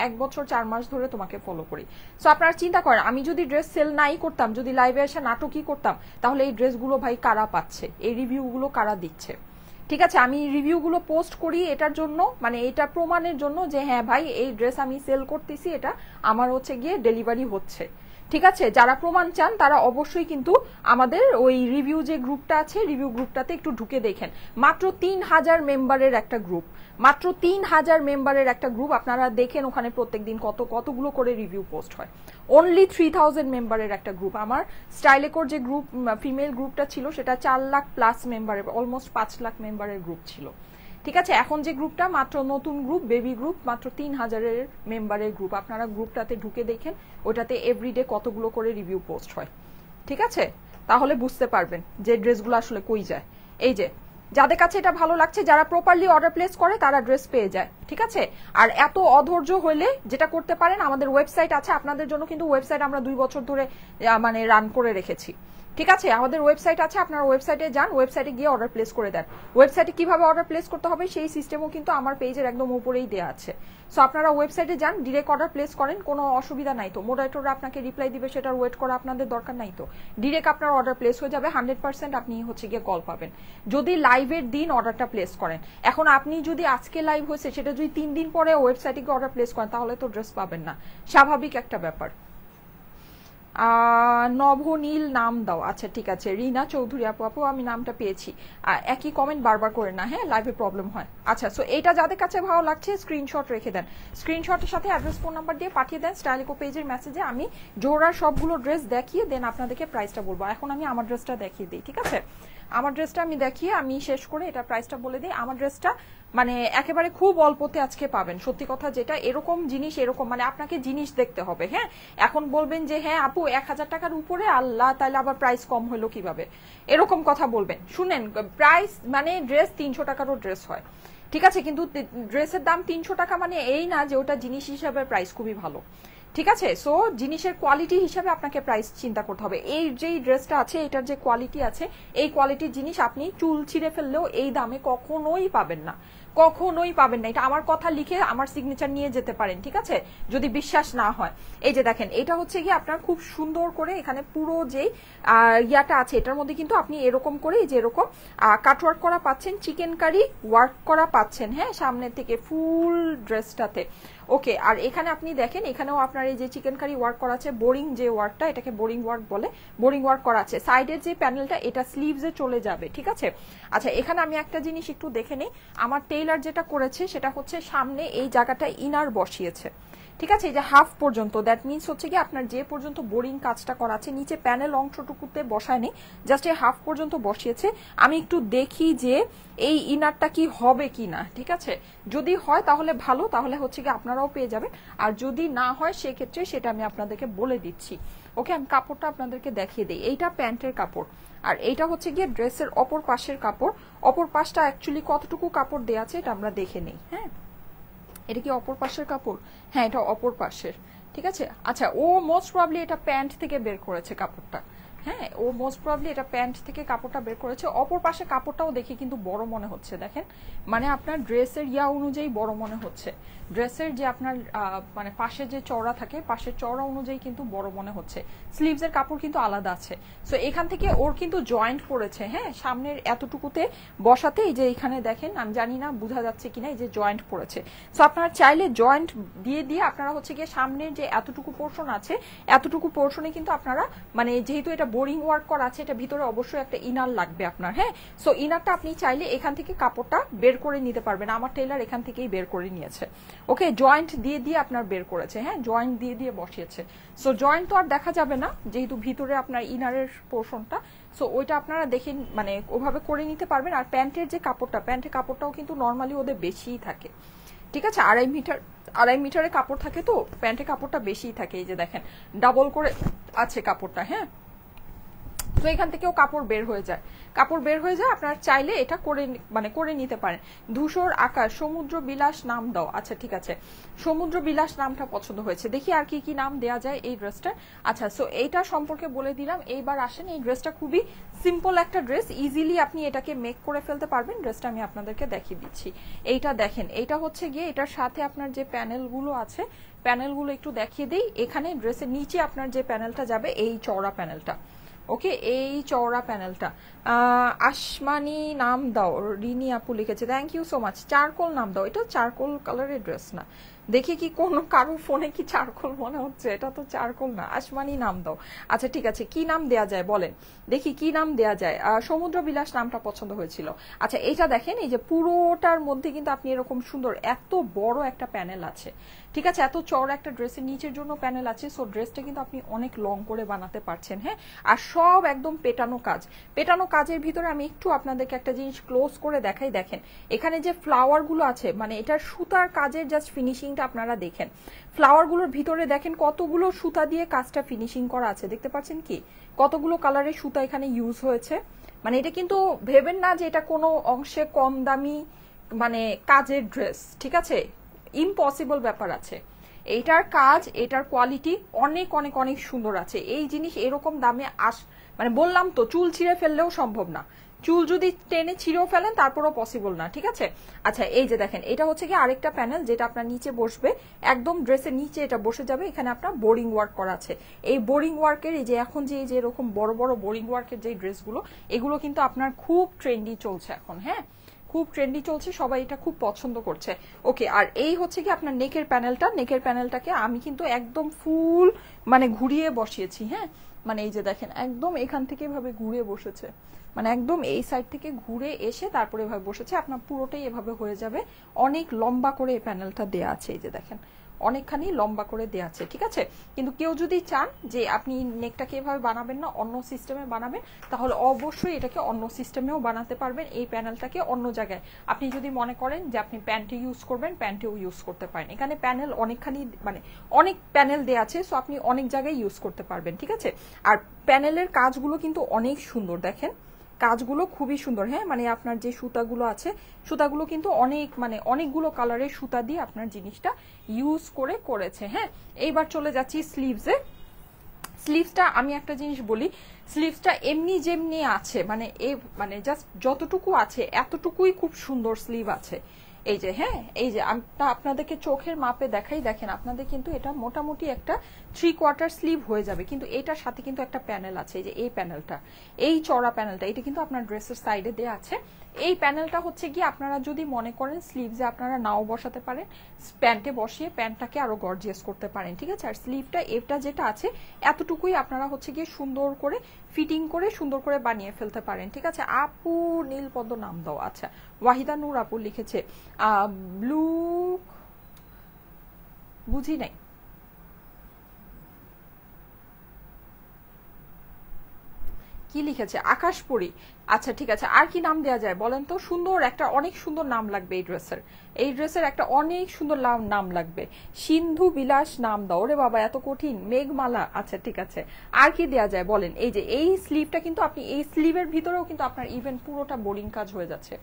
1 বছর 4 মাস ধরে তোমাকে ফলো করি। সো আপনারা চিন্তা করেন, আমি যদি ড্রেস সেল নাই করতাম, যদি লাইভে এসে নাটকই করতাম, তাহলে এই ড্রেসগুলো ভাই কারা পাচ্ছে, এই রিভিউগুলো কারা দিচ্ছে? ঠিক আছে, আমি রিভিউগুলো পোস্ট করি এটার জন্য, মানে এটা প্রমাণের জন্য যে হ্যাঁ ভাই এই ড্রেস আমি সেল করতেছি, এটা আমার হচ্ছে গিয়ে ডেলিভারি হচ্ছে। ঠিক আছে, যারা প্রমাণ চান তারা অবশ্যই কিন্তু আমাদের ওই রিভিউ যে গ্রুপটা আছে, রিভিউ গ্রুপটাতে একটু ঢুকে দেখেন। মাত্র 3000 মেম্বারের একটা গ্রুপ, মাত্র 3000 মেম্বারের একটা গ্রুপ। আপনারা দেখেন ওখানে প্রত্যেকদিন কতগুলো করে রিভিউ পোস্ট হয়। অনলি 3000 মেম্বারের একটা গ্রুপ। আমার স্টাইলেকোর যে গ্রুপ ফিমেল গ্রুপটা ছিল সেটা 4 লাখ প্লাস মেম্বারের, অলমোস্ট 5 লাখ মেম্বারের গ্রুপ ছিল। ঠিক আছে, এখন যে গ্রুপটা মাত্র নতুন গ্রুপ, বেবি গ্রুপ, মাত্র 3000 মেম্বারের গ্রুপ। আপনারা গ্রুপটাতে ঢুকে দেখেন, ওটাতে এভরিডে কতগুলো করে রিভিউ পোস্ট হয়। ঠিক আছে, তাহলে বুঝতে পারবেন যে ড্রেসগুলো আসলে কই যায়। এই যে যাদের কাছে এটা ভালো লাগছে, যারা প্রপারলি অর্ডার প্লেস করে তারা ড্রেস পেয়ে যায়, ঠিক আছে। আর এত অধৈর্য হলে যেটা করতে পারেন, আমাদের ওয়েবসাইট আছে আপনাদের জন্য, কিন্তু ওয়েবসাইট আমরা 2 বছর ধরে মানে রান করে রেখেছি, ঠিক আছে। আমাদের ওয়েবসাইট আছে, আপনারা ওয়েবসাইটে যান, ওয়েবসাইটে গিয়ে অর্ডার প্লেস করে দেন। ওয়েবসাইটে কিভাবে অর্ডার প্লেস করতে হবে সেই সিস্টেমও কিন্তু আমার পেজের একদম উপরেই দেওয়া আছে। সো আপনারা ওয়েবসাইটে যান, ডিরেক্ট অর্ডার প্লেস করেন, কোনো অসুবিধা নাই তো। মডারেটররা আপনাকে রিপ্লাই দিবে, সেটার ওয়েট করা আপনাদের দরকার নাই তো। ডিরেক্ট আপনার অর্ডার প্লেস হয়ে যাবে, 100% আপনি হচ্ছে গিয়ে কল পাবেন যদি লাইভের দিন অর্ডারটা প্লেস করেন। এখন আপনি যদি আজকে লাইভ হয়েছে সেটা যদি 3 দিন পরে ওয়েবসাইটে গিয়ে অর্ডার প্লেস করেন, তাহলে তো ড্রেস পাবেন না, স্বাভাবিক একটা ব্যাপার। নভনীল নাম দাও, আচ্ছা ঠিক আছে। রিনা চৌধুরী আপু আমি নামটা পেয়েছি। একই কমেন্ট বারবার করেন না, হ্যাঁ, লাইভে প্রবলেম হয়। আচ্ছা, সো এটা যাদের কাছে ভালো লাগছে স্ক্রিনশট রেখে দেন, স্ক্রিনশটের সাথে অ্যাড্রেস ফোন নাম্বার দিয়ে পাঠিয়ে দেন স্টাইলিকো পেজের মেসেজে। আমি জোড়ার সবগুলো ড্রেস দেখিয়ে দেন আপনাদেরকে প্রাইসটা বলবো। এখন আমি আমার ড্রেসটা দেখিয়ে দিই, ঠিক আছে। আমার ড্রেসটা আমি দেখিয়ে আমি শেষ করে এটা প্রাইসটা বলে দিই। আমার ড্রেসটা মানে একেবারে খুব অল্পতে আজকে পাবেন, সত্যি কথা যেটা। এরকম জিনিস, এরকম মানে আপনাকে জিনিস দেখতে হবে, হ্যাঁ। এখন বলবেন যে হ্যাঁ আপু 1000 টাকার উপরে, আল্লাহ তাহলে আবার প্রাইস কম হলো কিভাবে, এরকম কথা বলবেন। শুনেন, প্রাইস মানে ড্রেস 300 টাকারও ড্রেস হয়, ঠিক আছে, কিন্তু ড্রেসের দাম 300 টাকা মানে এই না যে ওটা জিনিস হিসাবে প্রাইস খুবই ভালো, ঠিক আছে। সো জিনিসের কোয়ালিটি হিসাবে আপনাকে প্রাইস চিন্তা করতে হবে। এই যেই ড্রেসটা আছে এটার যে কোয়ালিটি আছে, এই কোয়ালিটির জিনিস আপনি চুল ছিঁড়ে ফেললেও এই দামে কখনোই পাবেন না, কখনোই পাবেন না। এটা আমার কথা লিখে আমার সিগনেচার নিয়ে যেতে পারেন, ঠিক আছে, যদি বিশ্বাস না হয়। এই যে দেখেন, এটা হচ্ছে কি আপনার খুব সুন্দর করে এখানে পুরো যে ইয়াটা আছে এটার মধ্যে কিন্তু আপনি এরকম করে এই যে এরকম কাটওয়ার্ক করা পাচ্ছেন, চিকেন কারি ওয়ার্ক করা পাচ্ছেন, হ্যাঁ, সামনের থেকে ফুল ড্রেসটাতে। ওকে, আর এখানে আপনি দেখেন এখানেও আপনার এই যে চিকেন কারি ওয়ার্ক করা আছে, বোরিং যে ওয়ার্কটা, এটাকে বোরিং ওয়ার্ক বলে, বোরিং ওয়ার্ক করা আছে। সাইডের যে প্যানেলটা এটা স্লিভসে চলে যাবে, ঠিক আছে। আচ্ছা, এখানে আমি একটা জিনিস একটু দেখে নিই। আমার টেইলার যেটা করেছে সেটা হচ্ছে সামনে এই জায়গাটা ইনার বসিয়েছে, ঠিক আছে, এই যে হাফ পর্যন্ত, দ্যাট মিনস হচ্ছে কি আপনার যে পর্যন্ত বোরিং কাজটা করা আছে, নিচে প্যানেল অংশটুকুতে বসায় নেই, জাস্ট এই হাফ পর্যন্ত বসিয়েছে। আমি একটু দেখি যে এই ইনারটা কি হবে কিনা, ঠিক আছে। যদি হয় তাহলে ভালো, তাহলে হচ্ছে কি আপনারাও পেয়ে যাবেন, আর যদি না হয় সেক্ষেত্রে সেটা আমি আপনাদেরকে বলে দিচ্ছি। ওকে, আমি কাপড়টা আপনাদেরকে দেখিয়ে দিই। এইটা প্যান্টের কাপড়, আর এইটা হচ্ছে গিয়ে ড্রেসের অপর পাশের কাপড়। অপর পাশটা অ্যাকচুয়ালি কতটুকু কাপড় দেওয়া আছে এটা আমরা দেখে নেই, হ্যাঁ। এটা কি অপর পাশের কাপড়? হ্যাঁ, এটা অপর পাশের, ঠিক আছে। আচ্ছা, ও মোস্ট প্রবাবলি এটা প্যান্ট থেকে বের করেছে কাপড়টা, হ্যাঁ, ও মোস্ট প্রবাবলি এটা প্যান্ট থেকে কাপড়টা বের করেছে। অপর পাশে কাপড়টাও দেখি কিন্তু বড় মনে হচ্ছে, দেখেন, মানে আপনার ড্রেসের ইয়া অনুযায়ী বড় মনে হচ্ছে। ড্রেসের যে আপনার মানে পাশে যে চওড়া থাকে, পাশের চওড়া অনুযায়ী কিন্তু বড় মনে হচ্ছে। স্লিভসের কাপড় কিন্তু আলাদা আছে। সো এখান থেকে ওর কিন্তু জয়েন্ট পড়েছে, হ্যাঁ, সামনের এতটুকুতে বসাতে, এই যে এখানে দেখেন, আমি জানি না বোঝা যাচ্ছে কিনা, এই যে জয়েন্ট পড়েছে। সো আপনারা চাইলে জয়েন্ট দিয়ে দিয়ে আপনারা হচ্ছে গিয়ে সামনের যে এতটুকু পোর্শন আছে, এতটুকু পোর্শনে কিন্তু আপনারা মানে যেহেতু এটা বোরিং ওয়ার্ক করা আছে, এটা ভিতরে অবশ্যই একটা ইনার লাগবে আপনার, হ্যাঁ। সো ইনারটা আপনি চাইলে এখান থেকে কাপড়টা বের করে নিতে পারবেন। আমার টেইলার এখান থেকেই বের করে নিয়েছে, ওকে, জয়েন্ট দিয়ে দিয়ে আপনার বের করেছে, হ্যাঁ, জয়েন্ট দিয়ে দিয়ে বসিয়েছে। সো জয়েন্ট তো আর দেখা যাবে না যেহেতু ভিতরে আপনার ইনারের পোর্শনটা, সো ওইটা আপনারা দেখে মানে ওভাবে করে নিতে পারবেন। আর প্যান্টের যে কাপড়টা, প্যান্টের কাপড়টাও কিন্তু নর্মালি ওদের বেশিই থাকে, ঠিক আছে, 2.5 মিটারের কাপড় থাকে, তো প্যান্টের কাপড়টা বেশিই থাকে। এই যে দেখেন ডাবল করে আছে কাপড়টা, হ্যাঁ। তো এখান থেকেও কাপড় বের হয়ে যায়, কাপড় বের হয়ে যায়। আপনারা চাইলে এটা করে মানে করে নিতে পারেন। ধূসর আকাশ, সমুদ্র বিলাস নাম দাও, আচ্ছা ঠিক আছে, সমুদ্র বিলাস নামটা পছন্দ হয়েছে। দেখি আর কি কি নাম দেয়া যায় এই ড্রেসটা। আচ্ছা, সো এইটা সম্পর্কে বলে দিলাম। এইবার আসেন, এই ড্রেসটা খুবই সিম্পল একটা ড্রেস, ইজিলি আপনি এটাকে মেক করে ফেলতে পারবেন। ড্রেসটা আমি আপনাদেরকে দেখিয়ে দিচ্ছি। এইটা দেখেন, এইটা হচ্ছে গিয়ে এটার সাথে আপনার যে প্যানেলগুলো আছে, প্যানেলগুলো একটু দেখিয়ে দিই। এখানে ড্রেসের নিচে আপনার যে প্যানেলটা যাবে, এই চওড়া প্যানেলটা, ওকে, এই চওড়া প্যানেলটা। আসমানি নাম দাও, রিনি আপু লিখেছে, thank you so much. Charcoal নাম দাও, এটা চারকোল কালারের ড্রেস না, দেখি কি কোনো কারো ফোনে কি চারকোল মনে হচ্ছে, এটা তো চারকোল না। আসমানি নাম দাও, আচ্ছা ঠিক আছে, কি নাম দেয়া যায় বলেন দেখি, কি নাম দেয়া যায়। সমুদ্র বিলাস নামটা পছন্দ হয়েছিল। আচ্ছা, এটা দেখেন, এই যে পুরোটার মধ্যে কিন্তু আপনি এরকম সুন্দর এত বড় একটা প্যানেল আছে, ঠিক আছে, এত চওড়া একটা ড্রেসের নিচের জন্য প্যানেল আছে। সো ড্রেসটা কিন্তু আপনি অনেক লং করে বানাতে পারছেন, হ্যাঁ। আর সব একদম পেটানো কাজ, পেটানো কাজের ভিতরে আমি একটু আপনাদেরকে একটা জিনিস ক্লোজ করে দেখাই। দেখেন এখানে যে ফ্লাওয়ার গুলো আছে, মানে এটার সুতার কাজের জাস্ট ফিনিশিংটা ফিনিশিংটা আপনারা দেখেন, ফ্লাওয়ারগুলোর ভিতরে দেখেন কতগুলো সুতা দিয়ে কাজটা ফিনিশিং করা আছে, দেখতে পাচ্ছেন কি কতগুলো কালারের সুতা এখানে ইউজ হয়েছে। মানে এটা কিন্তু ভেবেন না যে এটা কোনো অংশে কম দামি মানে কাজের ড্রেস, ঠিক আছে, ইম্পসিবল ব্যাপার আছে। এইটার কাজ, এটার কোয়ালিটি অনেক অনেক অনেক সুন্দর আছে। এই জিনিস এরকম দামে মানে বললাম তো, চুল ছিঁড়ে ফেললেও সম্ভব না, চুল যদি টেনে ছিঁড়েও ফেলেন তারপরও পসিবল না, ঠিক আছে। আচ্ছা এই যে দেখেন, এটা হচ্ছে কি আরেকটা প্যানেল যেটা আপনার নিচে বসবে, একদম ড্রেসের নিচে এটা বসে যাবে। এখানে আপনার বোরিং ওয়ার্ক করা আছে। এই বোরিং ওয়ার্কের এই যে এখন যে এরকম বড় বড় বোরিং ওয়ার্কের যে ড্রেসগুলো, এগুলো কিন্তু আপনার খুব ট্রেন্ডি চলছে এখন, হ্যাঁ খুব ট্রেন্ডি চলছে, সবাই এটা খুব পছন্দ করছে। ওকে, আর এই হচ্ছে কি আপনার নেকের প্যানেলটা, নেকের প্যানেলটাকে আমি কিন্তু একদম ফুল মানে ঘুরিয়ে বসিয়েছি, হ্যাঁ মানে এই যে দেখেন একদম এখান থেকে এভাবে ঘুরে বসেছে, মানে একদম এই সাইড থেকে ঘুরে এসে তারপরে এভাবে বসেছে। আপনার পুরোটাই এভাবে হয়ে যাবে। অনেক লম্বা করে এই প্যানেলটা দেয়া আছে, এই যে দেখেন অনেকখানি লম্বা করে দেয়া আছে, ঠিক আছে। কিন্তু কেউ যদি চান যে আপনি নেকটাকে এভাবে বানাবেন না, অন্য সিস্টেমে বানাবেন, তাহলে অবশ্যই এটাকে অন্য সিস্টেমেও বানাতে পারবেন। এই প্যানেলটাকে অন্য জায়গায় আপনি যদি মনে করেন যে আপনি প্যান্টে ইউজ করবেন, প্যান্টেও ইউজ করতে পারেন। এখানে প্যানেল অনেকখানি মানে অনেক প্যানেল দেয়া আছে, সো আপনি অনেক জায়গায় ইউজ করতে পারবেন, ঠিক আছে। আর প্যানেলের কাজগুলো কিন্তু অনেক সুন্দর, দেখেন কাজগুলো খুবই সুন্দর, হ্যাঁ মানে আপনার যে সুতাগুলো আছে, সুতাগুলো কিন্তু অনেক মানে অনেকগুলো কালারের সুতা দিয়ে আপনার জিনিসটা ইউজ করে করেছে, হ্যাঁ। এইবার চলে যাচ্ছি স্লিভসে। স্লিভসটা আমি একটা জিনিস বলি, স্লিভসটা এমনি যেমনি আছে মানে মানে জাস্ট যতটুকু আছে এতটুকুই খুব সুন্দর স্লিভ আছে। এই যে হ্যাঁ, এই যে আপনাদেরকে চোখের মাপে দেখাই, দেখেন আপনাদের কিন্তু এটা মোটামুটি একটা 3/4 স্লিভ হয়ে যাবে। কিন্তু এটার সাথে কিন্তু একটা প্যানেল আছে, এই যে এই প্যানেলটা, এই চড়া প্যানেলটা, এটা কিন্তু আপনার ড্রেসের সাইডে দেওয়া আছে। এই প্যানেলটা হচ্ছে কি আপনারা যদি মনে করেন স্লিভসে আপনারা নাও বসাতে পারেন, প্যান্টে বসিয়ে প্যান্টটাকে আরো গর্জিয়াস করতে পারেন, ঠিক আছে। আর স্লিভটা এটা যেটা আছে এতটুকুই আপনারা হচ্ছে গিয়ে সুন্দর করে ফিটিং করে সুন্দর করে বানিয়ে ফেলতে পারেন, ঠিক আছে। আপু নীলপদ্ম নাম দাও, আচ্ছা ওয়াহিদা নূর আপু লিখেছে ব্লু, বুঝি নাই, কি লিখেছে আকাশপুরী, আচ্ছা ঠিক আছে। আর কি নাম দেওয়া যায় বলেন তো? সুন্দর একটা অনেক সুন্দর নাম লাগবে এই ড্রেসের, এই ড্রেসের একটা অনেক সুন্দর নাম লাগবে। সিন্ধু বিলাস নাম দাও, ওরে বাবা এত কঠিন। মেঘমালা, আচ্ছা ঠিক আছে। আর কি দেওয়া যায় বলেন? এই যে এই স্লিভটা কিন্তু আপনি এই স্লিভের ভিতরেও কিন্তু আপনার ইভেন পুরোটা বোরিং কাজ হয়ে যাচ্ছে,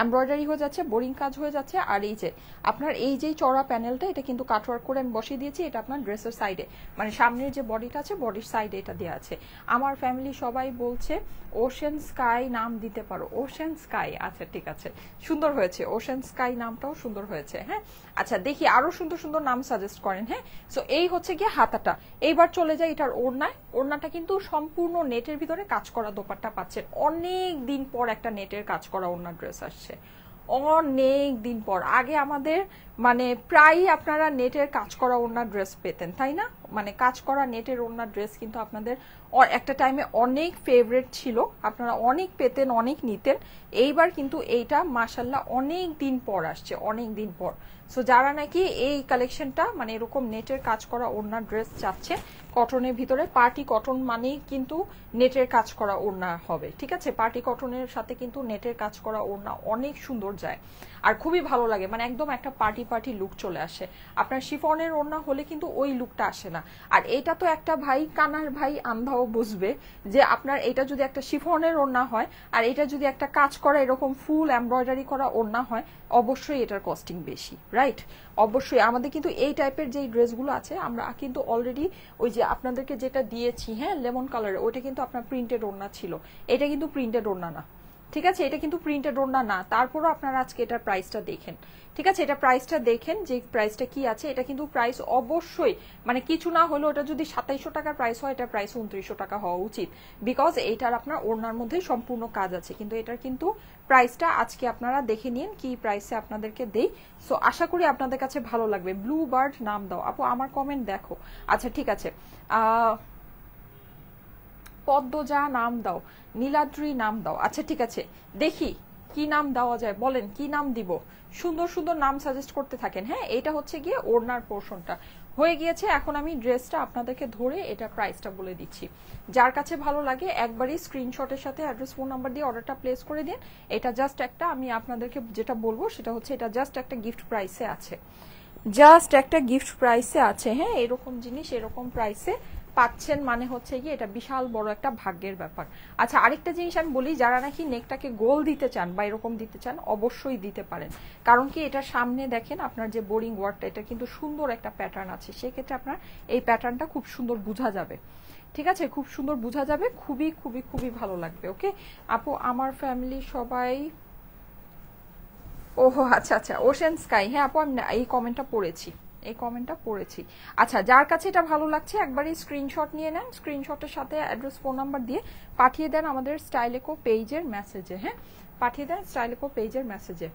এমব্রয়ডারি হয়ে যাচ্ছে, বোরিং কাজ হয়ে যাচ্ছে। আর এই যে আপনার এই যে চড়া প্যানেলটা, এটা কিন্তু কাটওয়ার্ক করে আমি বসিয়ে দিয়েছি, এটা আপনার ড্রেসের সাইডে মানে সামনের যে বডিটা আছে বডির সাইডে এটা দেওয়া আছে। আমার ফ্যামিলি সবাই বলছে ওশেন স্কাই নাম দিতে পারো, ওশেন স্কাই, আচ্ছা ঠিক আছে, সুন্দর হয়েছে, ওশেন স্কাই নামটাও সুন্দর হয়েছে, হ্যাঁ। আচ্ছা দেখি আরো সুন্দর সুন্দর নাম সাজেস্ট করেন, হ্যাঁ। সো এই হচ্ছে গিয়ে হাতাটা। এইবার চলে যায় এটার ওড়নায়। ওড়নাটা কিন্তু সম্পূর্ণ নেটের ভিতরে কাজ করা দোপাট্টা পাচ্ছেন। অনেক দিন পর একটা নেটের কাজ করা ওড়না ড্রেস আসছে, অনেক দিন পর। আগে আমাদের মানে প্রায়ই আপনারা নেটের কাজ করা ওড়না ড্রেস পেতেন, তাই না? মানে কাজ করা নেটের ওড়না ড্রেস কিন্তু আপনাদের একটা টাইমে অনেক ফেভারিট ছিল, আপনারা অনেক পেতেন, অনেক নিতেন। এইবার কিন্তু এইটা মাশাল্লাহ অনেক দিন পর আসছে, অনেক দিন পর। সো যারা নাকি এই কালেকশনটা মানে এরকম নেটের কাজ করা ওড়না ড্রেস চাচ্ছে কটনের ভিতরে, পার্টি কটন মানেই কিন্তু নেটের কাজ করা ওড়না হবে, ঠিক আছে। পার্টি কটনের সাথে কিন্তু নেটের কাজ করা ওড়না অনেক সুন্দর যায় আর খুবই ভালো লাগে, মানে একদম একটা পার্টি পার্টি লুক চলে আসে। আপনার শিফনের ওড়না হলে কিন্তু ওই লুকটা আসে না। আর এটা তো একটা ভাই কানার ভাই আন্ধাও বুঝবে যে আপনার এটা যদি একটা শিফনের ওড়না হয় আর এটা যদি একটা কাজ করা এরকম ফুল এমব্রয়ডারি করা ওড়না হয়, অবশ্যই এটার কস্টিং বেশি, রাইট? অবশ্যই আমাদের কিন্তু এই টাইপের যে ড্রেসগুলো আছে আমরা কিন্তু অলরেডি ওই যে আপনাদেরকে যেটা দিয়েছি, হ্যাঁ লেমন কালারের, ওইটা কিন্তু আপনার প্রিন্টেড ওড়না ছিল, এটা কিন্তু প্রিন্টেড ওড়না না, ঠিক আছে। এটা কিন্তু প্রিন্টেড ওড়না না, তারপরও আপনারা আজকে এটার প্রাইসটা দেখেন, ঠিক আছে। এটা প্রাইসটা দেখেন যে প্রাইসটা কি আছে। এটা কিন্তু প্রাইস অবশ্যই মানে কিছু না হলেও এটা যদি 2700 টাকার প্রাইস হয়, এটা প্রাইস 2900 টাকা হওয়া উচিত, বিকজ এইটার আপনার ওড়নার মধ্যে সম্পূর্ণ কাজ আছে। কিন্তু এটার কিন্তু প্রাইসটা আজকে আপনারা দেখে নিন কি প্রাইসে আপনাদেরকে দেই। সো আশা করি আপনাদের কাছে ভালো লাগবে। ব্লু বার্ড নাম দাও আপু, আমার কমেন্ট দেখো, আচ্ছা ঠিক আছে। পদ্মজা নাম দাও, নীলাদ্রি নাম দাও, আচ্ছা ঠিক আছে। দেখি কি নাম দেওয়া যায়, বলেন কি নাম দিব। সুন্দর সুন্দর নাম সাজেস্ট করতে থাকেন, হ্যাঁ। এটা হচ্ছে গিয়ে ওড়নার পোর্শনটা হয়ে গিয়েছে। এখন আমি ড্রেসটা আপনাদেরকে ধরে এটা প্রাইসটা বলে দিচ্ছি। যার কাছে ভালো লাগে একবারই স্ক্রিনশটের সাথে অ্যাড্রেস ফোন নাম্বার দিয়ে অর্ডারটা প্লেস করে দিন। এটা জাস্ট একটা আমি আপনাদেরকে যেটা বলবো সেটা হচ্ছে এটা জাস্ট একটা গিফট প্রাইসে আছে। জাস্ট একটা গিফট প্রাইসে আছে, হ্যাঁ এরকম জিনিস এরকম প্রাইসে পাচ্ছেন মানে হচ্ছে গিয়ে এটা বিশাল বড় একটা ভাগ্যের ব্যাপার। আচ্ছা আরেকটা জিনিস আমি বলি, যারা নাকি নেকটাকে গোল দিতে চান বা এরকম দিতে চান অবশ্যই দিতে পারেন, কারণ কি এটা সামনে দেখেন আপনার যে বোরিং ওয়ার্কটা এটা কিন্তু সুন্দর একটা প্যাটার্ন আছে, সেক্ষেত্রে আপনার এই প্যাটার্নটা খুব সুন্দর বোঝা যাবে, ঠিক আছে খুব সুন্দর বোঝা যাবে, খুবই খুবই খুবই ভালো লাগবে। ওকে আপু আমার ফ্যামিলি সবাই, ওহো আচ্ছা আচ্ছা ওশেন স্কাই, হ্যাঁ আপু আমি এই কমেন্টটা পড়েছি, এই কমেন্টটা পড়েছি। আচ্ছা যার কাছে এটা ভালো লাগছে একবারই স্ক্রিনশট নিয়ে নেন, স্ক্রিনশটের সাথে অ্যাড্রেস ফোন নাম্বার দিয়ে পাঠিয়ে দেন আমাদের স্টাইলেকো পেজের মেসেজে, হ্যাঁ পাঠিয়ে দেন স্টাইলেকো পেজের মেসেজে।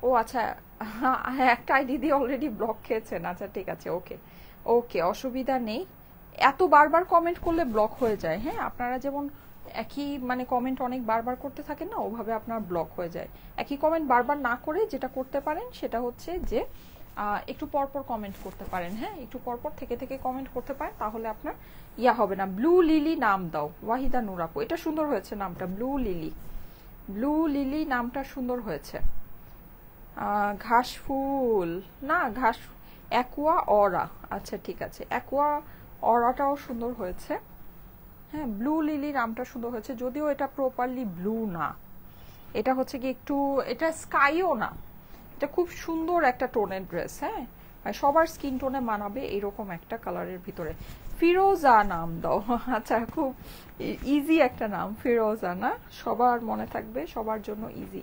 ও আচ্ছা একটা আইডি দিয়ে অলরেডি ব্লক খেয়েছেন, আচ্ছা ঠিক আছে ওকে ওকে অসুবিধা নেই, এত বারবার কমেন্ট করলে ব্লক হয়ে যায়, হ্যাঁ আপনারা যেমন একই মানে কমেন্ট অনেক বারবার করতে থাকেন না, ওভাবে আপনার ব্লক হয়ে যায়। একই কমেন্ট বারবার না করে যেটা করতে পারেন সেটা হচ্ছে যে একটু পরপর কমেন্ট করতে পারেন, হ্যাঁ একটু পরপর থেকে থেকে কমেন্ট করতে পারেন, তাহলে আপনার ইয়া হবে না। ব্লু লিলি নাম দাও ওয়াহিদা নূর আপু, এটা সুন্দর হয়েছে নামটা, ব্লু লিলি, ব্লু লিলি নামটা সুন্দর হয়েছে। ঘাস ফুল না ঘাস, অ্যাকুয়া অরা, আচ্ছা ঠিক আছে অ্যাকুয়া অরাটাও সুন্দর হয়েছে, হ্যাঁ ব্লু লিলি নামটা সুন্দর হয়েছে, যদিও এটা প্রপারলি ব্লু না, এটা হচ্ছে কি একটু এটা স্কাইও না, এটা খুব সুন্দর একটা টোনের ড্রেস, হ্যাঁ সবার স্কিন টোনে মানাবে এরকম একটা কালারের ভিতরে। ফিরোজা নাম দাও, আচ্ছা খুব ইজি একটা নাম ফিরোজা, না সবার মনে থাকবে, সবার জন্য ইজি।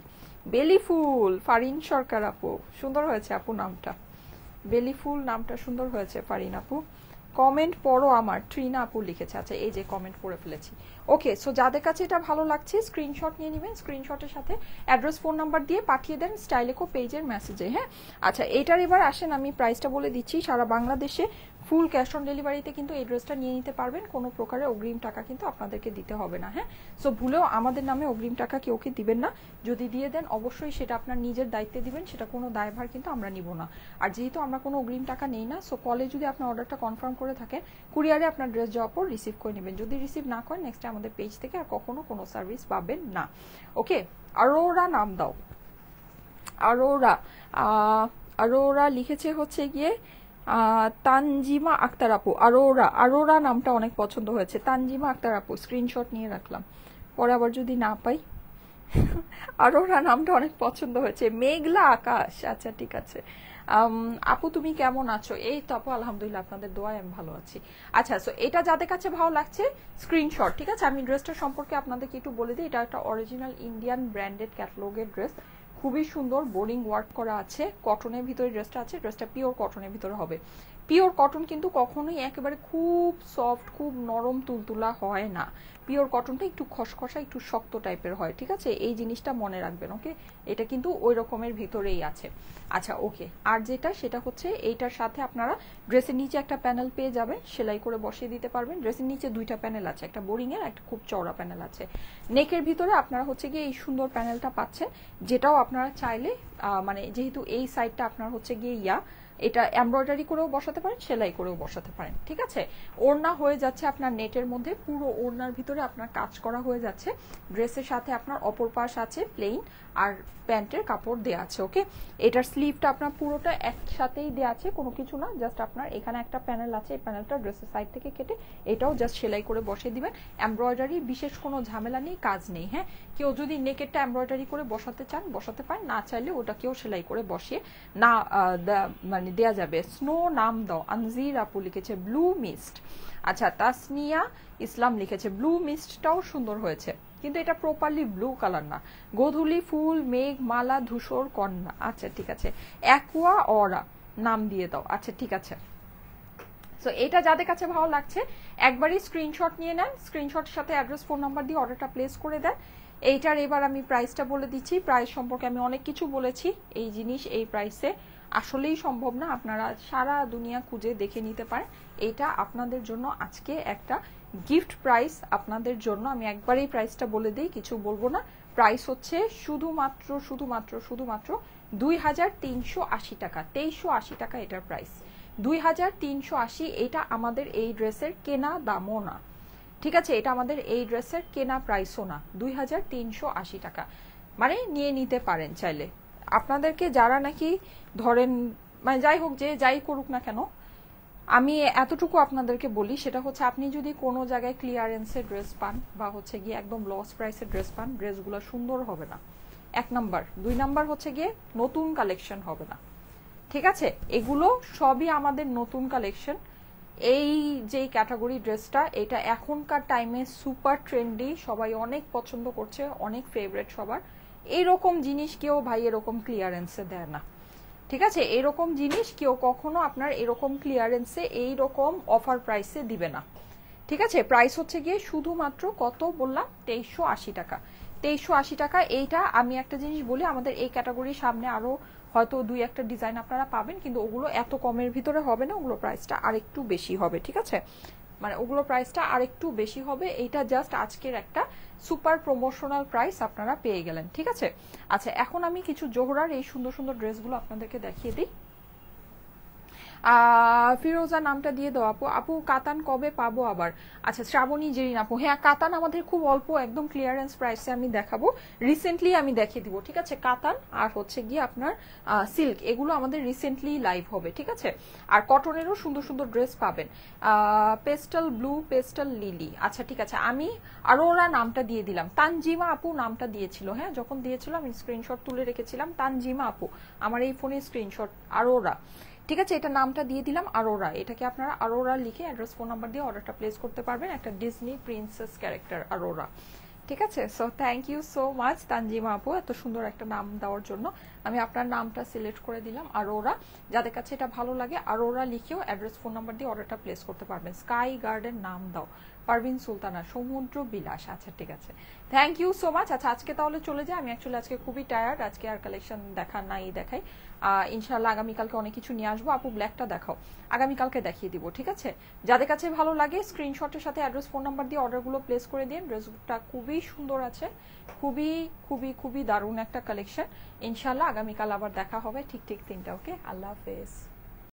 বেলি ফুল ফারিন সরকার আপু, সুন্দর হয়েছে আপু নামটা, বেলি ফুল নামটা সুন্দর হয়েছে ফারিন আপু। কমেন্ট পড়ো আমার, ট্রিনা আপু লিখেছে, আচ্ছা এই যে কমেন্ট পড়ে ফেলেছি। ওকে সো যাদের কাছে এটা ভালো লাগছে স্ক্রিনশট নিয়ে নেবেন, স্ক্রিনশটের সাথে অ্যাড্রেস ফোন নাম্বার দিয়ে পাঠিয়ে দেন স্টাইলেকো পেজের মেসেজে, হ্যাঁ আচ্ছা এটার এবার আসেন আমি প্রাইসটা বলে দিচ্ছি। সারা বাংলাদেশে ফুল ক্যাশ অন ডেলিভারিতে কিন্তু এই ড্রেসটা নিয়ে নিতে পারবেন, কোনো প্রকারের অগ্রিম টাকা কিন্তু আপনাদেরকে দিতে হবে না, হ্যাঁ সো ভুলেও আমাদের নামে অগ্রিম টাকা কেউ কি দিবেন না, যদি দিয়ে দেন অবশ্যই সেটা আপনার নিজের দায়িত্বে দিবেন, সেটা কোনো দায়ভার কিন্তু আমরা নিব না। আর যেহেতু আমরা কোনো অগ্রিম টাকা নেই না, সো কলে যদি আপনার অর্ডারটা কনফার্ম করে থাকেন কুরিয়ারে আপনার ড্রেস যাওয়ার পর রিসিভ করে নেবেন, যদি রিসিভ না করেন নেক্সট আমাদের পেজ থেকে আর কখনো কোনো সার্ভিস পাবেন না। ওকে আরোরা নাম দাও, আরোরা আরোরা লিখেছে হচ্ছে গিয়ে তানজিমা আক্তার আপু, আরোরা আরোরা নামটা অনেক পছন্দ হয়েছে, তানজিমা আক্তার আপু স্ক্রিনশট নিয়ে রাখলাম, পরে আবার যদি না পাই। আরোরা নামটা অনেক পছন্দ হয়েছে, মেঘলা আকাশ, আচ্ছা ঠিক আছে। আপু তুমি কেমন আছো? এই তো আপু আলহামদুলিল্লাহ আপনাদের দোয়ায় আমি ভালো আছি। আচ্ছা সো এটা যাদের কাছে ভালো লাগছে স্ক্রিনশট, ঠিক আছে আমি ড্রেসটা সম্পর্কে আপনাদেরকে একটু বলে দিই, এটা একটা অরিজিনাল ইন্ডিয়ান ব্র্যান্ডেড ক্যাটালগের ড্রেস, খুবই সুন্দর বোরিং ওয়ার্ক করা আছে, কটনের ভিতরে ড্রেসটা আছে, ড্রেসটা পিওর কটনের ভিতরে হবে। পিওর কটন কিন্তু কখনোই একেবারে খুব সফট খুব নরম তুলতুলা হয় না, পিওর কটনটা একটু খসখসা একটু শক্ত টাইপের হয়, ঠিক আছে এই জিনিসটা মনে রাখবেন। ওকে এটা কিন্তু ওই রকমের ভিতরেই আছে। আচ্ছা ওকে আর যেটা সেটা হচ্ছে এইটার সাথে আপনারা ড্রেসের নিচে একটা প্যানেল পেয়ে যাবেন, সেলাই করে বসিয়ে দিতে পারবেন। ড্রেসের নিচে দুইটা প্যানেল আছে, একটা বোরিং এর একটা খুব চওড়া প্যানেল আছে। নেকের ভিতরে আপনারা হচ্ছে গিয়ে এই সুন্দর প্যানেলটা পাচ্ছেন, যেটাও আপনারা চাইলে মানে যেহেতু এই সাইডটা আপনার হচ্ছে গিয়ে এটা এমব্রয়ডারি করেও বসাতে পারেন, সেলাই করেও বসাতে পারেন, ঠিক আছে। ওড়না হয়ে যাচ্ছে আপনার নেটের মধ্যে, পুরো ওড়নার ভিতরে আপনার কাজ করা হয়ে যাচ্ছে, ড্রেসের সাথে আপনার অপর পাশ আছে প্লেন আর প্যান্টের কাপড় দেওয়া আছে। ওকে এটার স্লিভটা আপনার পুরোটা একসাথেই দেওয়া আছে, কোনো কিছু না, জাস্ট আপনার এখানে একটা প্যানেল আছে, এই প্যানেলটা ড্রেসের সাইড থেকে কেটে এটাও জাস্ট সেলাই করে বসিয়ে দিবেন। এমব্রয়ডারি বিশেষ কোনো ঝামেলা নেই, কাজ নেই, হ্যাঁ কেউ যদি নেকেরটা এমব্রয়ডারি করে বসাতে চান বসাতে পারেন, না চাইলে ওটাকেও সেলাই করে বসিয়ে না মানে দেয়া যাবে। স্নো নাম দাও, আনজির আপু লিখেছে ব্লু মিস্ট, আচ্ছা তাসনিয়া ইসলাম লিখেছে ব্লু মিস্টটাও সুন্দর হয়েছে, কিন্তু এটা প্রপারলি ব্লু কালার না, গোধূলি ফুল মেঘ মালা ধূসর কন্যা, আচ্ছা ঠিক আছে অ্যাকুয়া অরা নাম দিয়ে দাও, আচ্ছা ঠিক আছে। সো এটা যাদের কাছে ভালো লাগছে একবারই স্ক্রিনশট নিয়ে নেন, স্ক্রিনশটের সাথে অ্যাড্রেস ফোন নাম্বার দিয়ে অর্ডারটা প্লেস করে দেন। এইটার এবার আমি প্রাইসটা বলে দিচ্ছি, প্রাইস সম্পর্কে আমি অনেক কিছু বলেছি, এই জিনিস এই প্রাইসে আসলেই সম্ভব না, আপনারা সারা দুনিয়া খুঁজে দেখে নিতে পারেন, এটা আপনাদের জন্য আজকে একটা গিফট প্রাইস আপনাদের জন্য, আমি একবারই প্রাইসটা বলে দিই কিছু বলবো না, প্রাইস হচ্ছে শুধুমাত্র শুধুমাত্র শুধুমাত্র 2380 টাকা, 2380 টাকা এটার প্রাইস, 2380। এটা আমাদের এই ড্রেসের কেনা দামও না, ঠিক আছে এটা আমাদের এই ড্রেসের কেনা প্রাইসও না, 2380 টাকা, মানে নিয়ে নিতে পারেন চাইলে। আপনাদেরকে যারা নাকি ধরেন মানে যাই হোক, যে যাই করুক না কেন, আমি এতটুকু আপনাদেরকে বলি, সেটা হচ্ছে আপনি যদি কোনো জায়গায় ক্লিয়ারেন্সের ড্রেস পান বা হচ্ছে গিয়ে একদম লস প্রাইসের ড্রেস পান, ড্রেসগুলো সুন্দর হবে না, 1 নাম্বার। 2 নাম্বার হচ্ছে গিয়ে নতুন কালেকশন হবে না, ঠিক আছে? এগুলো সবই আমাদের নতুন কালেকশন। এই যে ক্যাটাগরি ড্রেসটা, এটা এখনকার টাইমে সুপার ট্রেন্ডি, সবাই অনেক পছন্দ করছে, অনেক ফেভারিট সবার। এইরকম জিনিস কেউ ভাই এরকম ক্লিয়ারেন্সে দেয় না, ঠিক আছে? এরকম জিনিস কেউ কখনো আপনার এরকম ক্লিয়ারেন্সে এইরকম অফার প্রাইসে দিবে না, ঠিক আছে? প্রাইস হচ্ছে গিয়ে শুধুমাত্র কত বললাম, 2380 টাকা। 2380 টাকা। এইটা আমি একটা জিনিস বলি, আমাদের এই ক্যাটাগরির সামনে আরো হয়তো 2-1টা ডিজাইন আপনারা পাবেন, কিন্তু ওগুলো এত কমের ভিতরে হবে না, ওগুলো প্রাইসটা আরেকটু বেশি হবে, ঠিক আছে? মানে ওগুলো প্রাইসটা আরেকটু বেশি হবে। এইটা জাস্ট আজকের একটা সুপার প্রমোশনাল প্রাইস আপনারা পেয়ে গেলেন, ঠিক আছে? আচ্ছা, এখন আমি কিছু জোহরার এই সুন্দর সুন্দর ড্রেসগুলো আপনাদেরকে দেখিয়ে দিই। ফিরোজা নামটা দিয়ে দাও আপু। আপু কাতান কবে পাবো আবার? আচ্ছা, শ্রাবণী জেরিন আপু, হ্যাঁ কাতান আমাদের খুব অল্প একদম ক্লিয়ারেন্স প্রাইসে আমি দেখাবো, রিসেন্টলি আমি দেখিয়ে দিব, ঠিক আছে? কাতান আর হচ্ছে গিয়ে আপনার সিল্ক, এগুলো আমাদের রিসেন্টলি লাইভ হবে, ঠিক আছে? আর কটনেরও সুন্দর সুন্দর ড্রেস পাবেন। পেস্টাল ব্লু, পেস্টাল লিলি, আচ্ছা ঠিক আছে, আমি আরোরা নামটা দিয়ে দিলাম। তানজিমা আপু নামটা দিয়েছিল, হ্যাঁ যখন দিয়েছিল আমি স্ক্রিনশট তুলে রেখেছিলাম। তানজিমা আপু, আমার এই ফোনে স্ক্রিনশট আরোরা, ঠিক আছে? এটা নামটা দিয়ে দিলাম আরোরা। এটাকে আপনারা আরোরা লিখে অ্যাড্রেস ফোন নাম্বার দিয়ে অর্ডারটা প্লেস করতে পারবেন, একটা ডিজনি প্রিন্সেস ক্যারেক্টার আরোরা, ঠিক আছে? So thank you so much Tanjima আপু এত সুন্দর একটা নাম দেওয়ার জন্য। আমি আপনার নামটা সিলেক্ট করে দিলাম আরোরা। যাদের কাছে এটা ভালো লাগে আরোরা লিখেও অ্যাড্রেস ফোন নাম্বার দিয়ে অর্ডারটা প্লেস করতে পারবেন। স্কাই গার্ডেন নাম দাও, পারভিন সুলতানা, সমুদ্র বিলাস, আচ্ছা ঠিক আছে, থ্যাংক ইউ সো মাচ। আচ্ছা আজকে তাহলে চলে যাই, আমি অ্যাকচুয়ালি আজকে খুবই টায়ার্ড, আজকে আর কালেকশন দেখা নাই, দেখাই ইনশাল্লাহ আগামীকালকে অনেক কিছু নিয়ে আসবো। আপু ব্ল্যাকটা দেখাও, আগামীকালকে দেখিয়ে দিব, ঠিক আছে? যাদের কাছে ভালো লাগে স্ক্রিনশটের সাথে অ্যাড্রেস ফোন নাম্বার দিয়ে অর্ডারগুলো প্লেস করে দিন। ড্রেসটা খুবই সুন্দর আছে, খুবই খুবই খুবই দারুণ একটা কালেকশন। ইনশাল্লাহ আগামীকাল আবার দেখা হবে ঠিক 3টা। ওকে, আল্লাহ হাফেজ।